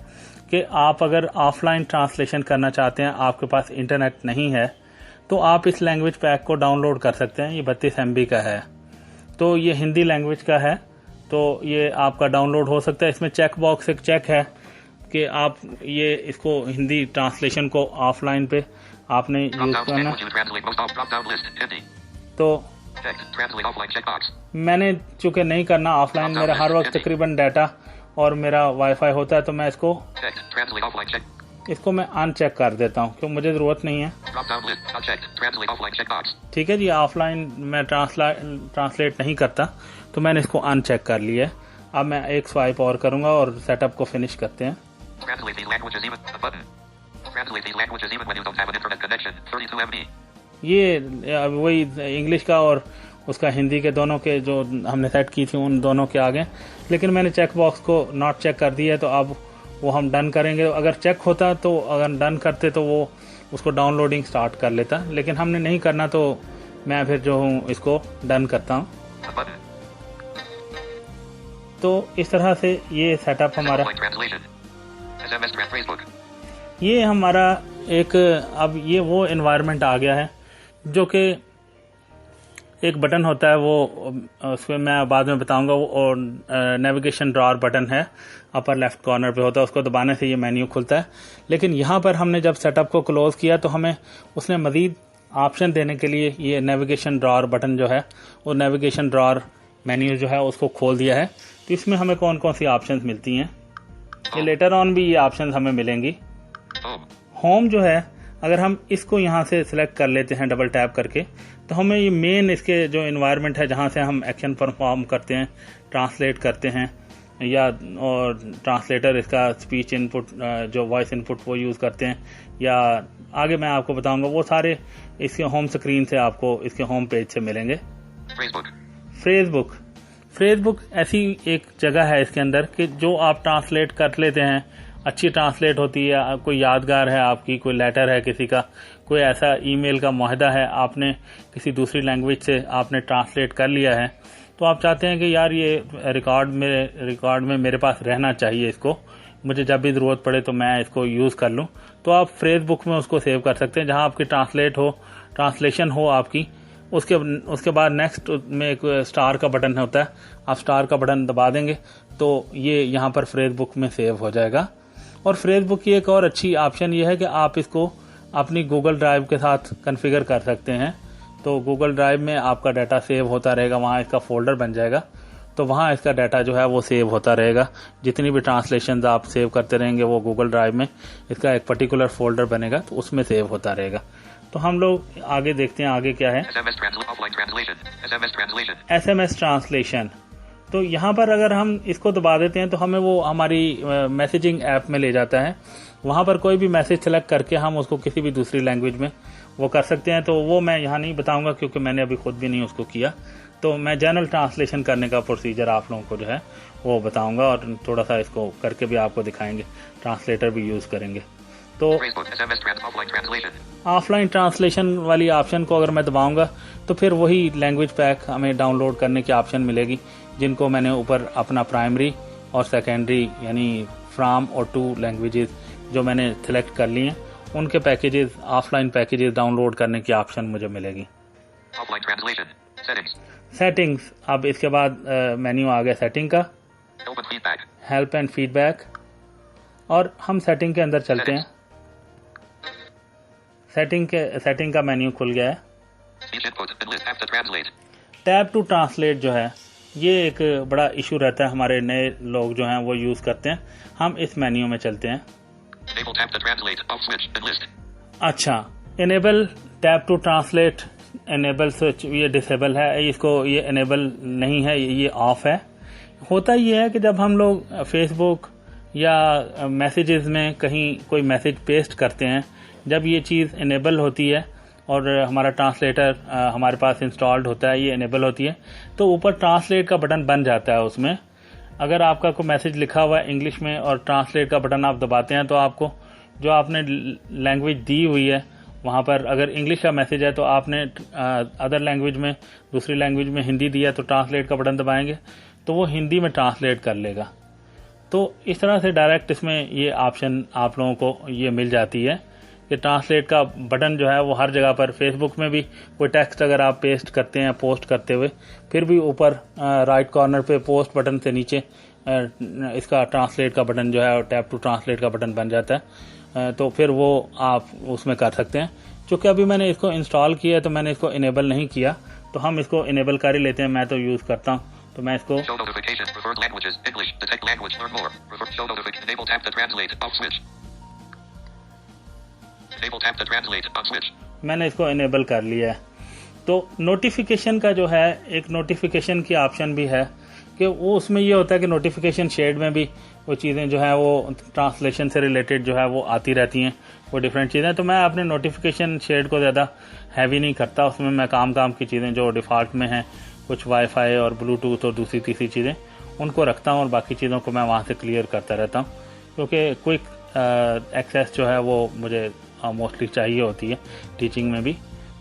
कि आप अगर ऑफलाइन ट्रांसलेशन करना चाहते हैं, आपके पास इंटरनेट नहीं है, तो आप इस लैंग्वेज पैक को डाउनलोड कर सकते हैं। ये 32 MB का है। तो ये हिंदी लैंग्वेज का है, तो ये आपका डाउनलोड हो सकता है। इसमें चेक बॉक्स एक चेक है कि आप ये इसको हिंदी ट्रांसलेशन को ऑफलाइन पे आपने Drop यूज down करना। language you translate most off. Drop down list. Hindi. तो Text. Translate offline checkbox. मैंने चूंकि नहीं करना ऑफलाइन, मेरा हर वक्त तकरीबन डाटा और मेरा वाईफाई होता है, तो मैं इसको Text. Translate offline check. इसको मैं अनचेक कर देता हूँ क्योंकि मुझे ज़रूरत नहीं है। Drop down list. Unchecked. Translate offline checkbox. ठीक है जी, ऑफलाइन मैं ट्रांसलेट नहीं करता, तो मैंने इसको अनचेक कर लिया है। अब मैं एक स्वाइप और करूंगा और सेटअप को फिनिश करते हैं। Translate these languages even. The button. Translate these languages even when you don't have an internet connection. 32 MB. ये वही इंग्लिश का और उसका हिंदी के दोनों के जो हमने सेट की थी उन दोनों के आगे, लेकिन मैंने चेक बॉक्स को नॉट चेक कर दिया है, तो अब वो हम डन करेंगे। अगर चेक होता तो अगर डन करते तो वो उसको डाउनलोडिंग स्टार्ट कर लेता, लेकिन हमने नहीं करना, तो मैं फिर जो हूँ इसको डन करता हूँ। The button. तो इस तरह से ये सेटअप हमारा, Offline translation. SMS Facebook. ये हमारा एक, अब ये वो एनवायरनमेंट आ गया है जो कि एक बटन होता है, वो उसमें मैं बाद में बताऊंगा, वो नेविगेशन ड्रॉअर बटन है, अपर लेफ्ट कॉर्नर पे होता है, उसको दबाने से ये मेन्यू खुलता है। लेकिन यहाँ पर हमने जब सेटअप को क्लोज किया तो हमें उसने मजीद ऑप्शन देने के लिए ये नेविगेशन ड्रॉअर बटन जो है, वो नेविगेशन ड्रॉअर मेन्यू जो है उसको खोल दिया है। तो इसमें हमें कौन कौन सी ऑप्शंस मिलती हैं, ये लेटर ऑन भी ये ऑप्शंस हमें मिलेंगी। Home. होम जो है, अगर हम इसको यहाँ से सिलेक्ट कर लेते हैं डबल टैप करके, तो हमें ये मेन इसके जो एनवायरनमेंट है जहाँ से हम एक्शन परफॉर्म करते हैं, ट्रांसलेट करते हैं, या और ट्रांसलेटर इसका स्पीच इनपुट जो वॉइस इनपुट वो यूज़ करते हैं, या आगे मैं आपको बताऊंगा, वो सारे इसके होम स्क्रीन से आपको इसके होम पेज से मिलेंगे। Facebook. फेसबुक ऐसी एक जगह है इसके अंदर कि जो आप ट्रांसलेट कर लेते हैं, अच्छी ट्रांसलेट होती है। कोई यादगार है आपकी, कोई लेटर है किसी का, कोई ऐसा ईमेल का मुआहदा है, आपने किसी दूसरी लैंग्वेज से आपने ट्रांसलेट कर लिया है, तो आप चाहते हैं कि यार ये रिकॉर्ड में मेरे पास रहना चाहिए, इसको मुझे जब भी ज़रूरत पड़े तो मैं इसको यूज़ कर लूँ, तो आप फेसबुक में उसको सेव कर सकते हैं, जहाँ आपकी ट्रांसलेशन हो आपकी। उसके बाद नेक्स्ट में एक स्टार का बटन होता है, आप स्टार का बटन दबा देंगे तो ये यहाँ पर फेसबुक में सेव हो जाएगा। और फेसबुक की एक और अच्छी ऑप्शन ये है कि आप इसको अपनी गूगल ड्राइव के साथ कॉन्फ़िगर कर सकते हैं। तो गूगल ड्राइव में आपका डाटा सेव होता रहेगा, वहाँ इसका फोल्डर बन जाएगा, तो वहाँ इसका डाटा जो है वो सेव होता रहेगा। जितनी भी ट्रांसलेशन आप सेव करते रहेंगे वो गूगल ड्राइव में इसका एक पर्टिकुलर फोल्डर बनेगा, तो उसमें सेव होता रहेगा। तो हम लोग आगे देखते हैं आगे क्या है। SMS translation. तो यहाँ पर अगर हम इसको दबा देते हैं तो हमें वो हमारी मैसेजिंग ऐप में ले जाता है। वहाँ पर कोई भी मैसेज सेलेक्ट करके हम उसको किसी भी दूसरी लैंग्वेज में वो कर सकते हैं। तो वो मैं यहाँ नहीं बताऊंगा क्योंकि मैंने अभी खुद भी नहीं उसको किया। तो मैं जनरल ट्रांसलेशन करने का प्रोसीजर आप लोगों को जो है वो बताऊंगा और थोड़ा सा इसको करके भी आपको दिखाएंगे, ट्रांसलेटर भी यूज़ करेंगे। तो ऑफलाइन ट्रांसलेशन वाली ऑप्शन को अगर मैं दबाऊंगा तो फिर वही लैंग्वेज पैक हमें डाउनलोड करने की ऑप्शन मिलेगी, जिनको मैंने ऊपर अपना प्राइमरी और सेकेंडरी यानी फ्रॉम और टू लैंग्वेजेस जो मैंने सिलेक्ट कर लिए हैं, उनके पैकेजेस, ऑफलाइन पैकेजेस डाउनलोड करने की ऑप्शन मुझे मिलेगी। सेटिंग्स, अब इसके बाद मेन्यू आ गया सेटिंग का, हेल्प एंड फीडबैक, और हम सेटिंग के अंदर चलते हैं। सेटिंग का मेन्यू खुल गया है। टैब टू ट्रांसलेट जो है ये एक बड़ा इशू रहता है, हमारे नए लोग जो हैं वो यूज़ करते हैं। हम इस मेन्यू में चलते हैं। अच्छा, enable tab to translate, enable switch ये डिसेबल है, इसको ये इनेबल नहीं है, ये ऑफ है। होता ये है कि जब हम लोग फेसबुक या मैसेजेस में कहीं कोई मैसेज पेस्ट करते हैं, जब ये चीज़ इनेबल होती है और हमारा ट्रांसलेटर हमारे पास इंस्टॉल्ड होता है, ये इनेबल होती है, तो ऊपर ट्रांसलेट का बटन बन जाता है। उसमें अगर आपका कोई मैसेज लिखा हुआ है इंग्लिश में और ट्रांसलेट का बटन आप दबाते हैं तो आपको जो आपने लैंग्वेज दी हुई है वहाँ पर, अगर इंग्लिश का मैसेज है तो आपने अदर लैंग्वेज में, दूसरी लैंग्वेज में हिंदी दिया तो ट्रांसलेट का बटन दबाएंगे तो वो हिंदी में ट्रांसलेट कर लेगा। तो इस तरह से डायरेक्ट इसमें ये ऑप्शन आप लोगों को ये मिल जाती है कि ट्रांसलेट का बटन जो है वो हर जगह पर, फेसबुक में भी कोई टेक्स्ट अगर आप पेस्ट करते हैं पोस्ट करते हुए, फिर भी ऊपर राइट कॉर्नर पे पोस्ट बटन से नीचे इसका ट्रांसलेट का बटन जो है, टैप टू ट्रांसलेट का बटन बन जाता है। तो फिर वो आप उसमें कर सकते हैं। चूँकि अभी मैंने इसको इंस्टॉल किया है तो मैंने इसको इनेबल नहीं किया, तो हम इसको इनेबल कर ही लेते हैं। मैं तो यूज़ करता हूँ, तो मैं इसको मैंने इसको इनेबल कर लिया है। तो नोटिफिकेशन का जो है, एक नोटिफिकेशन की ऑप्शन भी है कि वो उसमें ये होता है कि नोटिफिकेशन शेड में भी वो चीज़ें जो है वो ट्रांसलेशन से रिलेटेड जो है वो आती रहती हैं, वो डिफरेंट चीज़ें। तो मैं अपने नोटिफिकेशन शेड को ज़्यादा हैवी नहीं करता, उसमें मैं काम की चीज़ें जो डिफ़ॉल्ट में हैं, कुछ वाईफाई और ब्लूटूथ और दूसरी तीसरी चीज़ें, उनको रखता हूँ और बाकी चीज़ों को मैं वहाँ से क्लियर करता रहता हूँ, क्योंकि क्विक एक्सेस जो है वो मुझे मोस्टली चाहिए होती है टीचिंग में भी।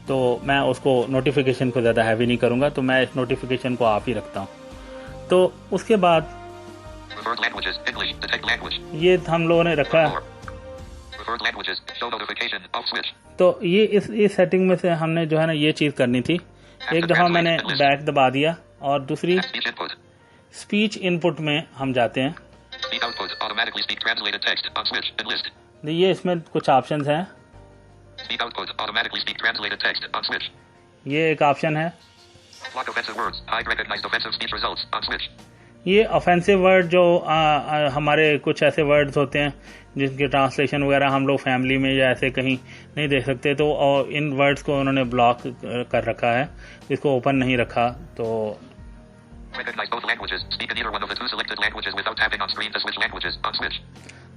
तो मैं उसको नोटिफिकेशन को ज़्यादा हैवी नहीं करूँगा, तो मैं इस नोटिफिकेशन को ऑफ ही रखता हूँ। तो उसके बाद ये हम लोगों ने रखा है, तो ये इस सेटिंग में से हमने जो है ना ये चीज़ करनी थी। एक दफ़ा मैंने बैक दबा दिया और दूसरी स्पीच इनपुट में हम जाते हैं। ये इसमें कुछ ऑप्शंस हैं, ये एक ऑप्शन है, ये ऑफेंसिव वर्ड जो हमारे कुछ ऐसे वर्ड्स होते हैं जिनके ट्रांसलेशन वगैरह हम लोग फैमिली में या ऐसे कहीं नहीं देख सकते, तो और इन वर्ड्स को उन्होंने ब्लॉक कर रखा है, इसको ओपन नहीं रखा। तो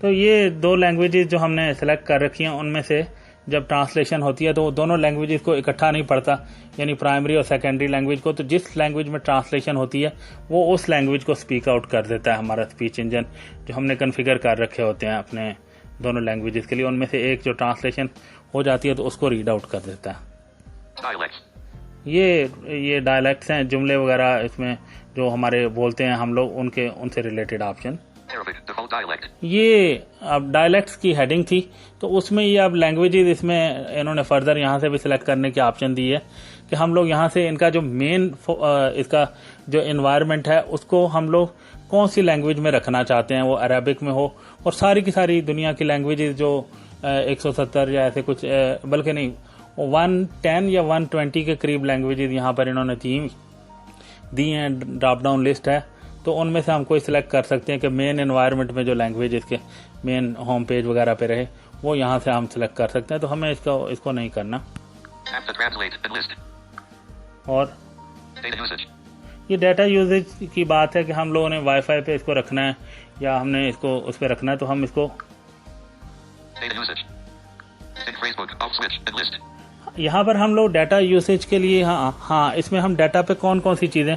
ये दो लैंग्वेजेस जो हमने सेलेक्ट कर रखी हैं उनमें से जब ट्रांसलेशन होती है तो दोनों लैंग्वेजेस को इकट्ठा नहीं पढ़ता, यानी प्राइमरी और सेकेंडरी लैंग्वेज को। तो जिस लैंग्वेज में ट्रांसलेशन होती है वो उस लैंग्वेज को स्पीक आउट कर देता है हमारा स्पीच इंजन, जो हमने कॉन्फ़िगर कर रखे होते हैं अपने दोनों लैंग्वेजेस के लिए। उनमें से एक जो ट्रांसलेशन हो जाती है तो उसको रीड आउट कर देता है। ये डायलैक्ट्स हैं, जुमले वगैरह इसमें जो हमारे बोलते हैं हम लोग, उनसे रिलेटेड ऑप्शन। ये अब डायलैक्ट्स की हेडिंग थी, तो उसमें ये अब लैंग्वेजेस इसमें इन्होंने फर्दर यहाँ से भी सिलेक्ट करने की ऑप्शन दी है कि हम लोग यहाँ से इनका जो मेन इसका जो एनवायरनमेंट है उसको हम लोग कौन सी लैंग्वेज में रखना चाहते हैं, वो अरेबिक में हो और सारी की सारी दुनिया की लैंग्वेजेस जो 170 या ऐसे कुछ, बल्कि नहीं 110 या 120 के करीब लैंग्वेजेस यहाँ पर इन्होंने दी हैं, ड्रॉप डाउन लिस्ट है। तो उनमें से हम कोई सिलेक्ट कर सकते हैं कि मेन एनवायरनमेंट में जो लैंग्वेज इसके मेन होम पेज वगैरह पे रहे वो यहाँ से हम सिलेक्ट कर सकते हैं। तो हमें इसको नहीं करना। और ये डाटा यूजेज की बात है कि हम लोगों ने वाईफाई पे इसको रखना है या हमने इसको उस पर रखना है, तो हम इसको यहाँ पर हम लोग डाटा यूसेज के लिए हाँ इसमें हम डाटा पे कौन कौन सी चीज़ें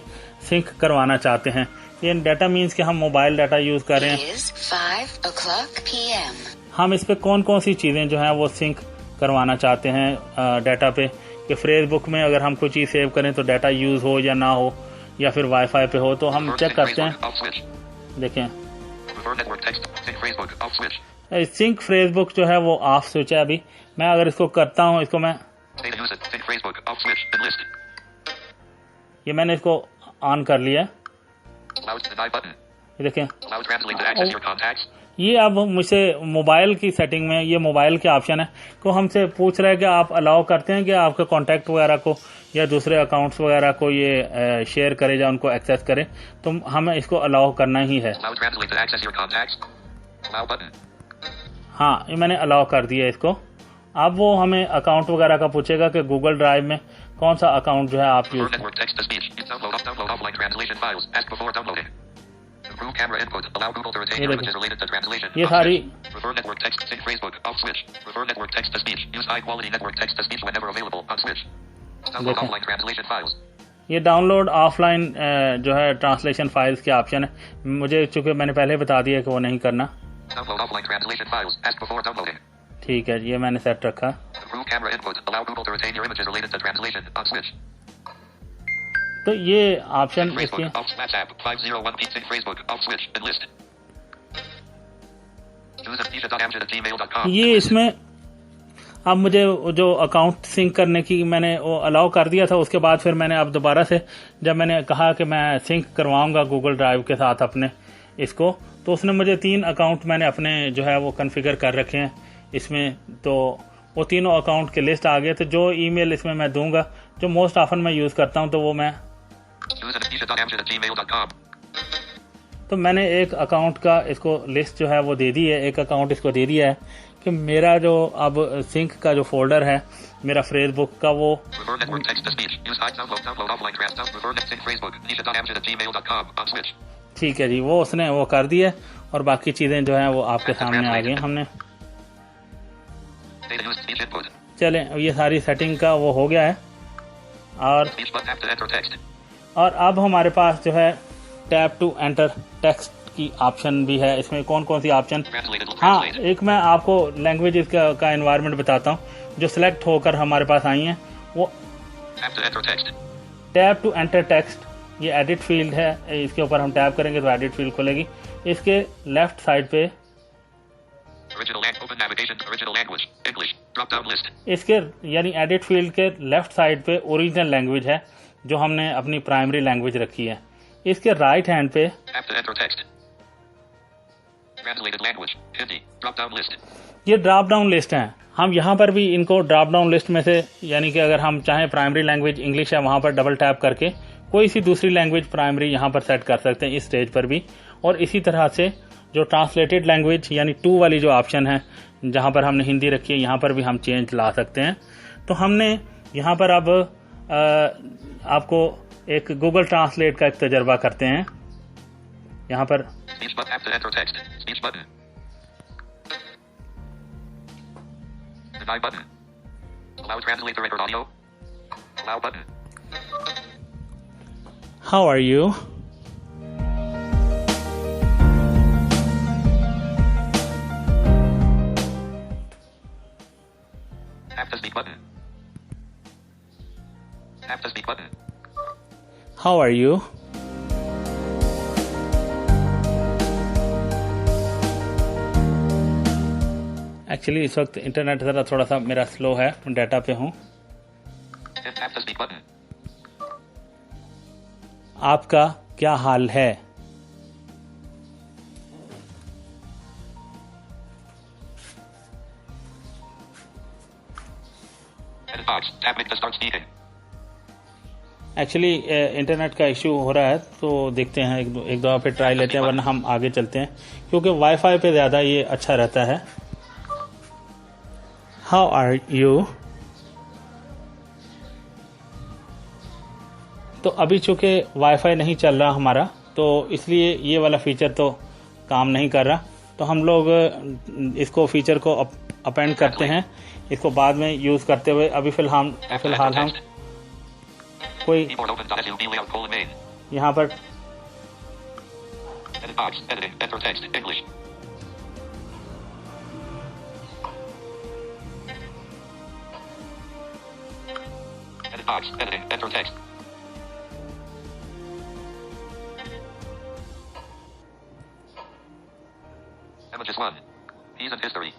सिंक करवाना चाहते हैं। ये डाटा मीन्स कि हम मोबाइल डाटा यूज़ कर रहे हैं, 5 o'clock PM. हम इस पे कौन कौन सी चीज़ें जो हैं वो सिंक करवाना चाहते हैं डाटा पे, कि फेसबुक में अगर हम कोई चीज़ सेव करें तो डाटा यूज़ हो या ना हो, या फिर वाईफाई पे हो, तो हम Preferred चेक sync करते Facebook, हैं। off switch. देखें Preferred network text, sync Facebook, off switch. Sync Facebook जो है वो ऑफ स्विच है अभी। मैं अगर इसको करता हूँ, इसको मैं Data usage, sync Facebook, off switch, enlist. ये मैंने इसको ऑन कर लिया। Allow deny button. ये देखें, Allow translate to access your contacts. ये अब मुझसे मोबाइल की सेटिंग में ये मोबाइल के ऑप्शन है को हमसे पूछ रहा है कि आप अलाउ करते हैं कि आपके कॉन्टैक्ट वगैरह को या दूसरे अकाउंट्स वगैरह को ये शेयर करे या उनको एक्सेस करे, तो हमें इसको अलाउ करना ही है। Allow translate to access your contacts. Allow button. हाँ, ये मैंने अलाउ कर दिया इसको। अब वो हमें अकाउंट वगैरह का पूछेगा कि गूगल ड्राइव में कौन सा अकाउंट जो है आप Preferred use. network text to speech. Download offline translation files. Ask before downloading. Improve camera input. Allow Google to retain ये your देखो, images related to translation. ये Off सारी switch. Preferred network text, sync Facebook, off switch. Preferred network text to speech. Use high quality network text to speech whenever available, on switch. Download देखो। offline translation files. ये download offline जो है translation files के option है। मुझे चूंकि मैंने पहले बता दिया कि वो नहीं करना। Download offline translation files. Ask before downloading. ठीक है, ये मैंने सेट रखा। Improve camera input. Allow Google to retain your images related to translation, on switch. तो ये ऑप्शन Sync इसके Facebook, off WhatsApp, 501p, sync Facebook, off switch, enlist. Use amnesia.amgen@gmail.com. ये इसमें अब मुझे जो अकाउंट सिंक करने की मैंने वो अलाउ कर दिया था, उसके बाद फिर मैंने अब दोबारा से जब मैंने कहा कि मैं सिंक करवाऊंगा गूगल ड्राइव के साथ अपने इसको, तो उसने मुझे 3 अकाउंट मैंने अपने जो है वो कॉन्फ़िगर कर रखे हैं इसमें। तो वो तीनों अकाउंट के लिस्ट आ गए। तो जो ईमेल इसमें मैं दूंगा, जो मोस्ट ऑफन मैं यूज़ करता हूं, तो वो मैं Use amnesia.amgen@gmail.com. तो मैंने एक अकाउंट का इसको लिस्ट जो है वो दे दी है, एक अकाउंट इसको दे दिया है कि मेरा जो अब सिंक का जो फोल्डर है मेरा फेसबुक का, वो Preferred network text to speech. Use high download offline trans. Preferred net sync Facebook. amnesia.amgen@gmail.com, on switch. ठीक है जी, वो उसने वो कर दिया और बाकी चीज़ें जो हैं वो आपके सामने आ गई हमने। Data used, speech input. चलें, ये सारी सेटिंग का वो हो गया है। और Speech button, tap to enter text. अब हमारे पास जो है टैप टू एंटर टेक्स्ट की ऑप्शन भी है। इसमें कौन कौन सी ऑप्शन, Translated, हाँ translate. एक मैं आपको लैंग्वेज का एनवायरनमेंट बताता हूँ जो सिलेक्ट होकर हमारे पास आई हैं। वो Tap to enter text. Tap to enter text, ये एडिट फील्ड है, इसके ऊपर हम टैप करेंगे तो एडिट फील्ड खुलेगी। इसके लेफ्ट साइड पे Open navigation, original language, English, drop down list. इसके यानी एडिट फील्ड के लेफ्ट साइड पे ओरिजिनल लैंग्वेज है जो हमने अपनी प्राइमरी लैंग्वेज रखी है। इसके राइट हैंड पे Tap to enter text. Translated language, Hindi, drop down list. ये ड्रॉप डाउन लिस्ट हैं। हम यहाँ पर भी इनको ड्रॉप डाउन लिस्ट में से, यानी कि अगर हम चाहें प्राइमरी लैंग्वेज इंग्लिश है, वहाँ पर डबल टैप करके कोई सी दूसरी लैंग्वेज प्राइमरी यहाँ पर सेट कर सकते हैं इस स्टेज पर भी। और इसी तरह से जो ट्रांसलेटेड लैंग्वेज यानी 2 वाली जो ऑप्शन है, जहाँ पर हमने हिंदी रखी है, यहाँ पर भी हम चेंज ला सकते हैं। तो हमने यहाँ पर अब आपको एक गूगल ट्रांसलेट का एक तजर्बा करते हैं। यहाँ पर Speech button, tap to enter text. Speech button. Deny button. Allow translate to record audio. Allow button. How are you, Tap to speak button. Tap to speak button. How are you. Actually इस वक्त internet ज़रा थोड़ा सा मेरा slow है, data पे हूँ। Tap to speak button. आपका क्या हाल है। Edit box. Tap link to start speaking. Actually internet का इशू हो रहा है, तो देखते हैं एक दो पे ट्राई लेते हैं, वरना हम आगे चलते हैं क्योंकि वाईफाई पे ज़्यादा ये अच्छा रहता है। How are you. तो अभी चूंकि वाईफाई नहीं चल रहा हमारा, तो इसलिए ये वाला फीचर तो काम नहीं कर रहा। तो हम लोग इसको फीचर को अपेंड करते हैं। इसको बाद में यूज़ करते हुए अभी फ़िलहाल हम कोई Keyboard open.sub layout :main. यहाँ पर Edit box. Editing. Enter text. English. Edit box. Editing. Enter text. Images 1. Keys and history.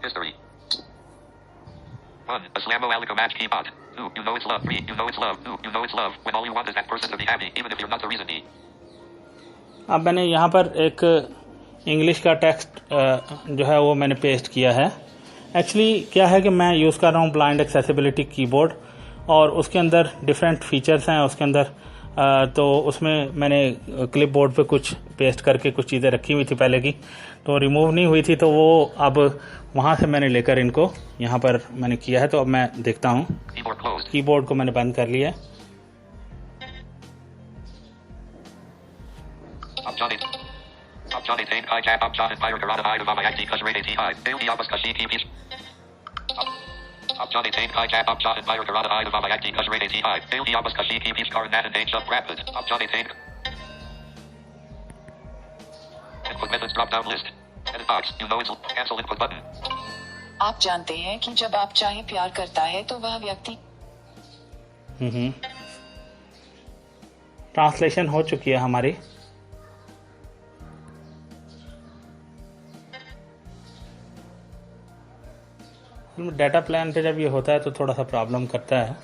History. 1. Islamo Alika match keyboard. 2. You know it's love. 3. You know it's love. 2. You know it's love. When all you want is that person to be happy, even if you're not the reason he. अब मैंने यहाँ पर एक English का text जो है वो मैंने पेस्ट किया है। एक्चुअली क्या है कि मैं यूज़ कर रहा हूँ ब्लाइंड एक्सेसिबिलिटी कीबोर्ड और उसके अंदर डिफरेंट फीचर्स हैं उसके अंदर। तो उसमें मैंने क्लिपबोर्ड पे कुछ पेस्ट करके कुछ चीज़ें रखी हुई थी पहले की, तो रिमूव नहीं हुई थी, तो वो अब वहाँ से मैंने लेकर इनको यहाँ पर मैंने किया है। तो अब मैं देखता हूँ, कीबोर्ड को मैंने बंद कर लिया है। आप जानते हैं कि जब आप चाहे प्यार करता है तो वह व्यक्ति। ट्रांसलेशन हो चुकी है हमारी। डाटा प्लान पे जब ये होता है तो थोड़ा सा प्रॉब्लम करता है।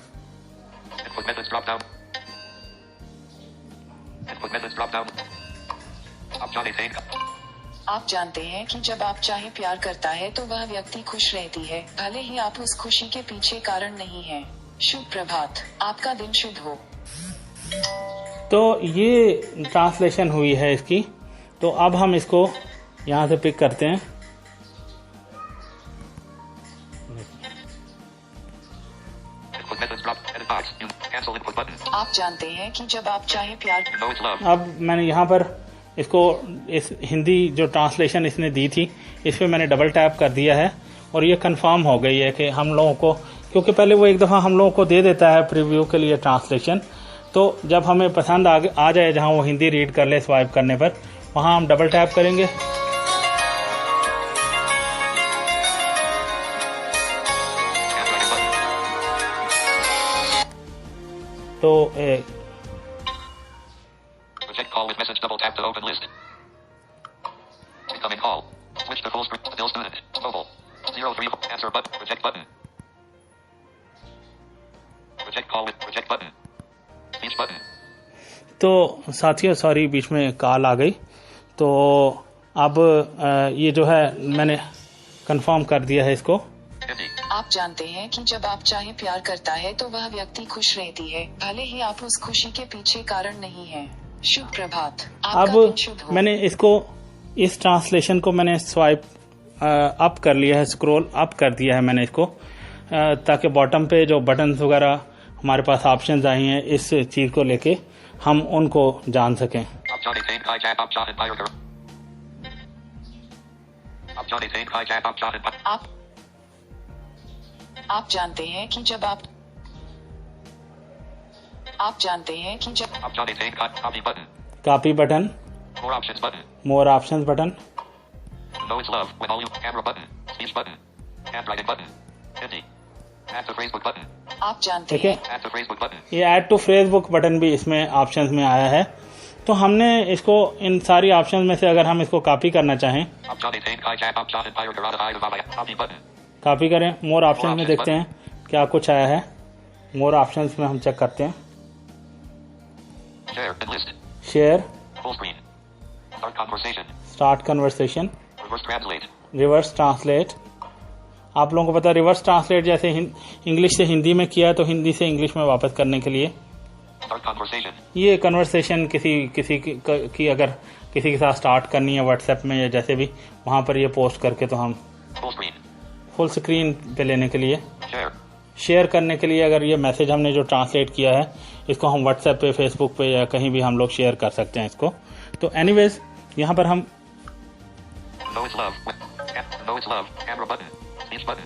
आप जानते हैं कि जब आप चाहे प्यार करता है तो वह व्यक्ति खुश रहती है, भले ही आप उस खुशी के पीछे कारण नहीं है। शुभ प्रभात, आपका दिन शुभ हो। तो ये ट्रांसलेशन हुई है इसकी। तो अब हम इसको यहाँ से पिक करते हैं। आप जानते हैं कि जब आप चाहे प्यार। अब मैंने यहाँ पर इसको इस हिंदी जो ट्रांसलेशन इसने दी थी इस पर मैंने डबल टैप कर दिया है और ये कंफर्म हो गई है कि हम लोगों को, क्योंकि पहले वो एक दफ़ा हम लोगों को दे देता है प्रीव्यू के लिए ट्रांसलेशन, तो जब हमें पसंद आ जाए जहाँ वो हिंदी रीड कर ले स्वाइप करने पर, वहाँ हम डबल टैप करेंगे। तो Reject call with message. Double tap to open list. Incoming call. Switch to full screen. Still student. Mobile. 03. Answer button. Reject button. Reject call with reject button. Speech button. तो साथियों sorry बीच में call आ गई। तो अब ये जो है मैंने कंफर्म कर दिया है इसको। आप जानते हैं कि जब आप चाहे प्यार करता है तो वह व्यक्ति खुश रहती है, भले ही आप उस खुशी के पीछे कारण नहीं है। शुभ प्रभात, आपका दिन शुभ हो। मैंने इसको इस ट्रांसलेशन को मैंने स्वाइप अप कर लिया है, स्क्रॉल अप कर दिया है मैंने इसको, ताकि बॉटम पे जो बटन्स वगैरह हमारे पास ऑप्शंस आई हैं इस चीज को लेके हम उनको जान सकें। आप जानते हैं कि जब आप जानते हैं कि जब copy button, more options button, आप जानते हैं ये ऐड टू फेसबुक बटन भी इसमें ऑप्शंस में आया है। तो हमने इसको इन सारी ऑप्शंस में से अगर हम इसको कॉपी करना चाहें, कॉपी करें। मोर ऑप्शंस में देखते हैं क्या कुछ आया है। मोर ऑप्शंस में हम चेक करते हैं। Share, start conversation, reverse translate. आप लोगों को पता है रिवर्स ट्रांसलेट जैसे इंग्लिश से हिंदी में किया तो हिंदी से इंग्लिश में वापस करने के लिए ये कन्वर्सेशन किसी की अगर किसी के साथ स्टार्ट करनी है व्हाट्सएप में या जैसे भी, वहां पर ये पोस्ट करके तो हम फुल स्क्रीन पे लेने के लिए, शेयर करने के लिए अगर ये मैसेज हमने जो ट्रांसलेट किया है इसको हम व्हाट्सएप पे, फेसबुक पे या कहीं भी हम लोग शेयर कर सकते हैं इसको। तो एनीवेज यहाँ पर हम Speech button.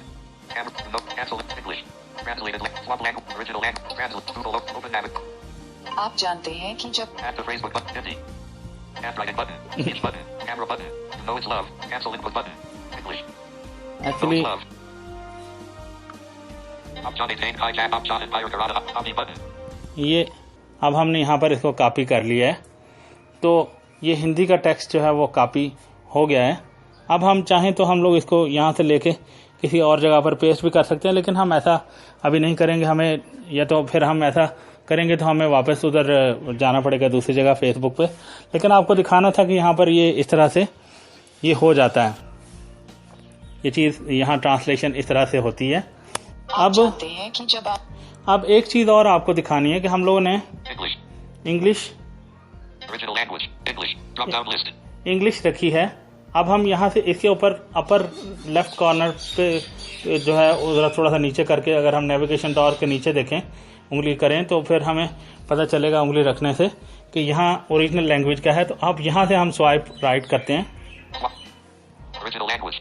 Camera. No. Cancel. English. Translated. Swap language. Original language. Translate. Google. Open navigation. आप जानते हैं कि जब Add to Facebook button. Hindi. Handwriting button. Speech button. Camera button. Know it's love. Cancel input button. English. Know actually it's love. Option 18. Hijack. Option Empire Garada. Hobby button. ये अब हमने यहाँ पर इसको कॉपी कर लिया है, तो ये हिंदी का टेक्स्ट जो है वो कॉपी हो गया है। अब हम चाहें तो हम लोग इसको यहाँ से लेके किसी और जगह पर पेस्ट भी कर सकते हैं, लेकिन हम ऐसा अभी नहीं करेंगे। हमें या तो फिर हम ऐसा करेंगे तो हमें वापस उधर जाना पड़ेगा दूसरी जगह फेसबुक पे, लेकिन आपको दिखाना था कि यहाँ पर ये इस तरह से ये हो जाता है, ये चीज़ यहाँ ट्रांसलेशन इस तरह से होती है। आप जानते हैं कि जब आप अब एक चीज़ और आपको दिखानी है कि हम लोगों ने English. English Original language. English. Drop down list. English रखी है। अब हम यहाँ से इसके ऊपर अपर लेफ्ट कॉर्नर पे जो है उधर थोड़ा सा नीचे करके अगर हम नेविगेशन टॉर के नीचे देखें, उंगली करें, तो फिर हमें पता चलेगा उंगली रखने से कि यहाँ ओरिजिनल लैंग्वेज क्या है। तो अब यहाँ से हम स्वाइप राइट करते हैं, Original language.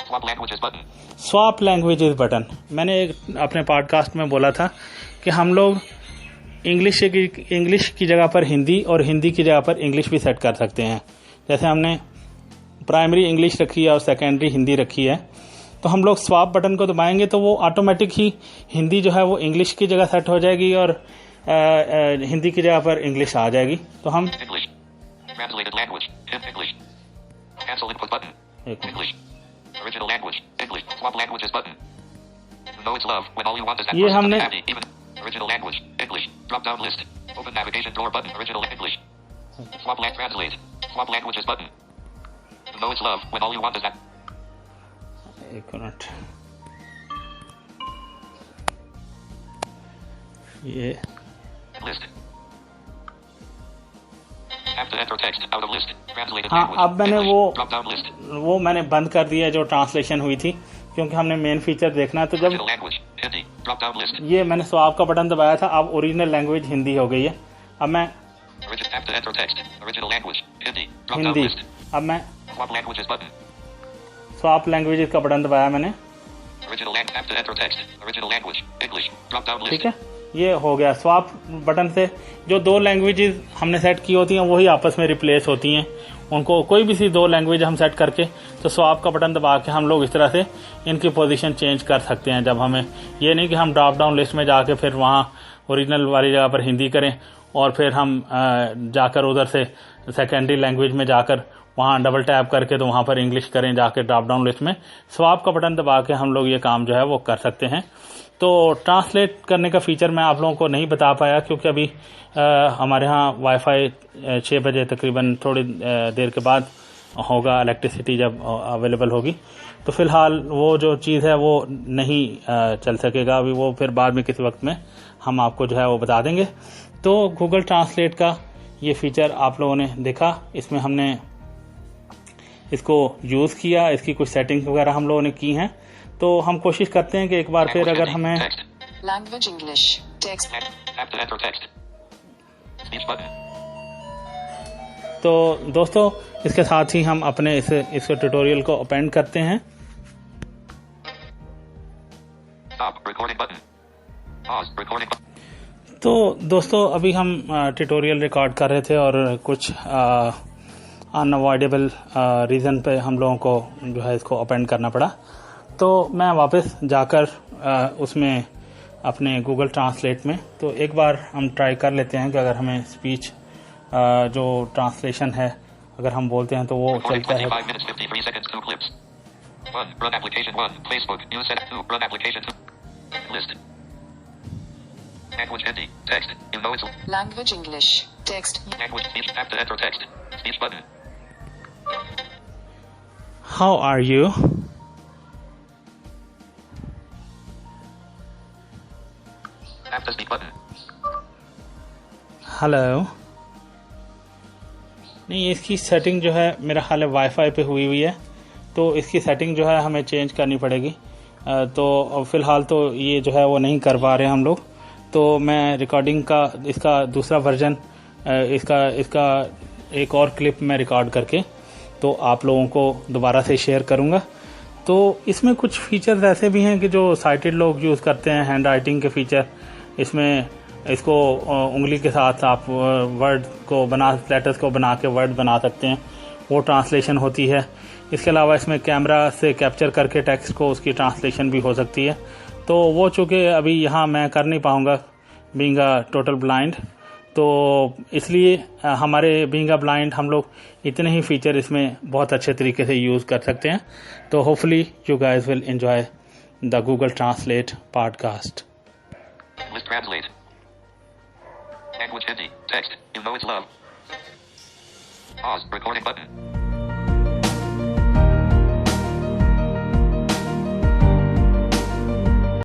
Swap languages button. Swap languages button. मैंने एक अपने पॉडकास्ट में बोला था कि हम लोग इंग्लिश की जगह पर हिंदी और हिंदी की जगह पर इंग्लिश भी सेट कर सकते हैं। जैसे हमने प्राइमरी इंग्लिश रखी है और सेकेंडरी हिंदी रखी है, तो हम लोग स्वाप बटन को दबाएंगे तो वो ऑटोमेटिक ही हिंदी जो है वो इंग्लिश की जगह सेट हो जाएगी और हिंदी की जगह पर इंग्लिश आ जाएगी। तो हम English. Translated language. English. Cancel input button. English. Original language. English. Swap languages button. Know it's love when all you want is that ये person to be हमने- happy. Even. Original language. English. Drop down list. Open navigation door button. Original English. Swap translate. Swap languages button. Know it's love when all you want is that. एक minute, ये List. Have to enter text out of list. Translated हाँ, language. अब मैंने English. Drop down list. वो मैंने बंद कर दिया जो ट्रांसलेशन हुई थी, क्योंकि हमने मेन फीचर देखना है। तो जब Original language. Hindi. Drop down list. ये मैंने स्वाप का बटन दबाया था, अब ओरिजिनल लैंग्वेज हिंदी हो गई है। अब मैं Have to enter text. Original language. Hindi. Drop down Hindi, list. अब मैं Swap languages button. Swap languages का बटन दबाया मैंने, Original language. Have to enter text. Original language. English. Drop down list. ठीक है, ये हो गया। स्वाप बटन से जो दो लैंग्वेजेस हमने सेट की होती हैं वही आपस में रिप्लेस होती हैं। उनको कोई भी सी दो लैंग्वेज हम सेट करके तो स्वाप का बटन दबा के हम लोग इस तरह से इनकी पोजीशन चेंज कर सकते हैं। जब हमें ये नहीं कि हम ड्रॉप डाउन लिस्ट में जाके फिर वहाँ ओरिजिनल वाली जगह पर हिंदी करें और फिर हम जाकर उधर से सेकेंडरी लैंग्वेज में जाकर वहाँ डबल टैप करके तो वहाँ पर इंग्लिश करें जाके ड्रॉप डाउन लिस्ट में। स्वाप का बटन दबा के हम लोग ये काम जो है वो कर सकते हैं। तो ट्रांसलेट करने का फीचर मैं आप लोगों को नहीं बता पाया, क्योंकि अभी हमारे यहाँ वाईफाई 6 बजे तकरीबन थोड़ी देर के बाद होगा, इलेक्ट्रिसिटी जब अवेलेबल होगी, तो फिलहाल वो जो चीज़ है वो नहीं चल सकेगा अभी। वो फिर बाद में किसी वक्त में हम आपको जो है वो बता देंगे। तो गूगल ट्रांसलेट का ये फीचर आप लोगों ने देखा, इसमें हमने इसको यूज़ किया, इसकी कुछ सेटिंग्स वगैरह हम लोगों ने की हैं। तो हम कोशिश करते हैं कि एक बार फिर अगर हमें Text. Language English text Have to enter text. Speech button. तो दोस्तों इसके साथ ही हम अपने इस ट्यूटोरियल को ओपन करते हैं। Stop. Recording button. Pause. Recording button. तो दोस्तों अभी हम ट्यूटोरियल रिकॉर्ड कर रहे थे और कुछ अनअवॉइडेबल रीज़न पे हम लोगों को जो है इसको ओपन करना पड़ा। तो मैं वापस जाकर उसमें अपने गूगल ट्रांसलेट में तो एक बार हम ट्राई कर लेते हैं कि अगर हमें स्पीच जो ट्रांसलेशन है अगर हम बोलते हैं तो वो Recording चलता है। 25 minutes 53 seconds. 2 clips. 1. Run application 1. Facebook. News set 2. Run application 2. List. Language Hindi. Text. You know it's language English text language. Speech. Have to enter text. Speech button. How are you? Have to speak button. Hello. नहीं, इसकी setting जो है मेरा ख्याल है wifi पे हुई हुई है, तो इसकी सेटिंग जो है हमें चेंज करनी पड़ेगी। तो फिलहाल तो ये जो है वो नहीं कर पा रहे हम लोग। तो मैं रिकॉर्डिंग का इसका दूसरा वर्जन इसका एक और क्लिप मैं रिकॉर्ड करके तो आप लोगों को दोबारा से शेयर करूंगा। तो इसमें कुछ फीचर्स ऐसे भी हैं कि जो साइटेड लोग यूज़ करते हैं, हैंड राइटिंग के फीचर। इसमें इसको उंगली के साथ आप वर्ड को लेटर्स को बना के वर्ड बना सकते हैं, वो ट्रांसलेशन होती है। इसके अलावा इसमें कैमरा से कैप्चर करके टेक्स्ट को उसकी ट्रांसलेशन भी हो सकती है। तो वो चूँकि अभी यहाँ मैं कर नहीं पाऊँगा बीइंग अ टोटल ब्लाइंड, तो इसलिए हमारे बीइंग अ ब्लाइंड हम लोग इतने ही फीचर इसमें बहुत अच्छे तरीके से यूज़ कर सकते हैं। तो hopefully you guys will enjoy the Google translate podcast. List translate. Language Hindi. Text. You know it's love. Pause. Recording button.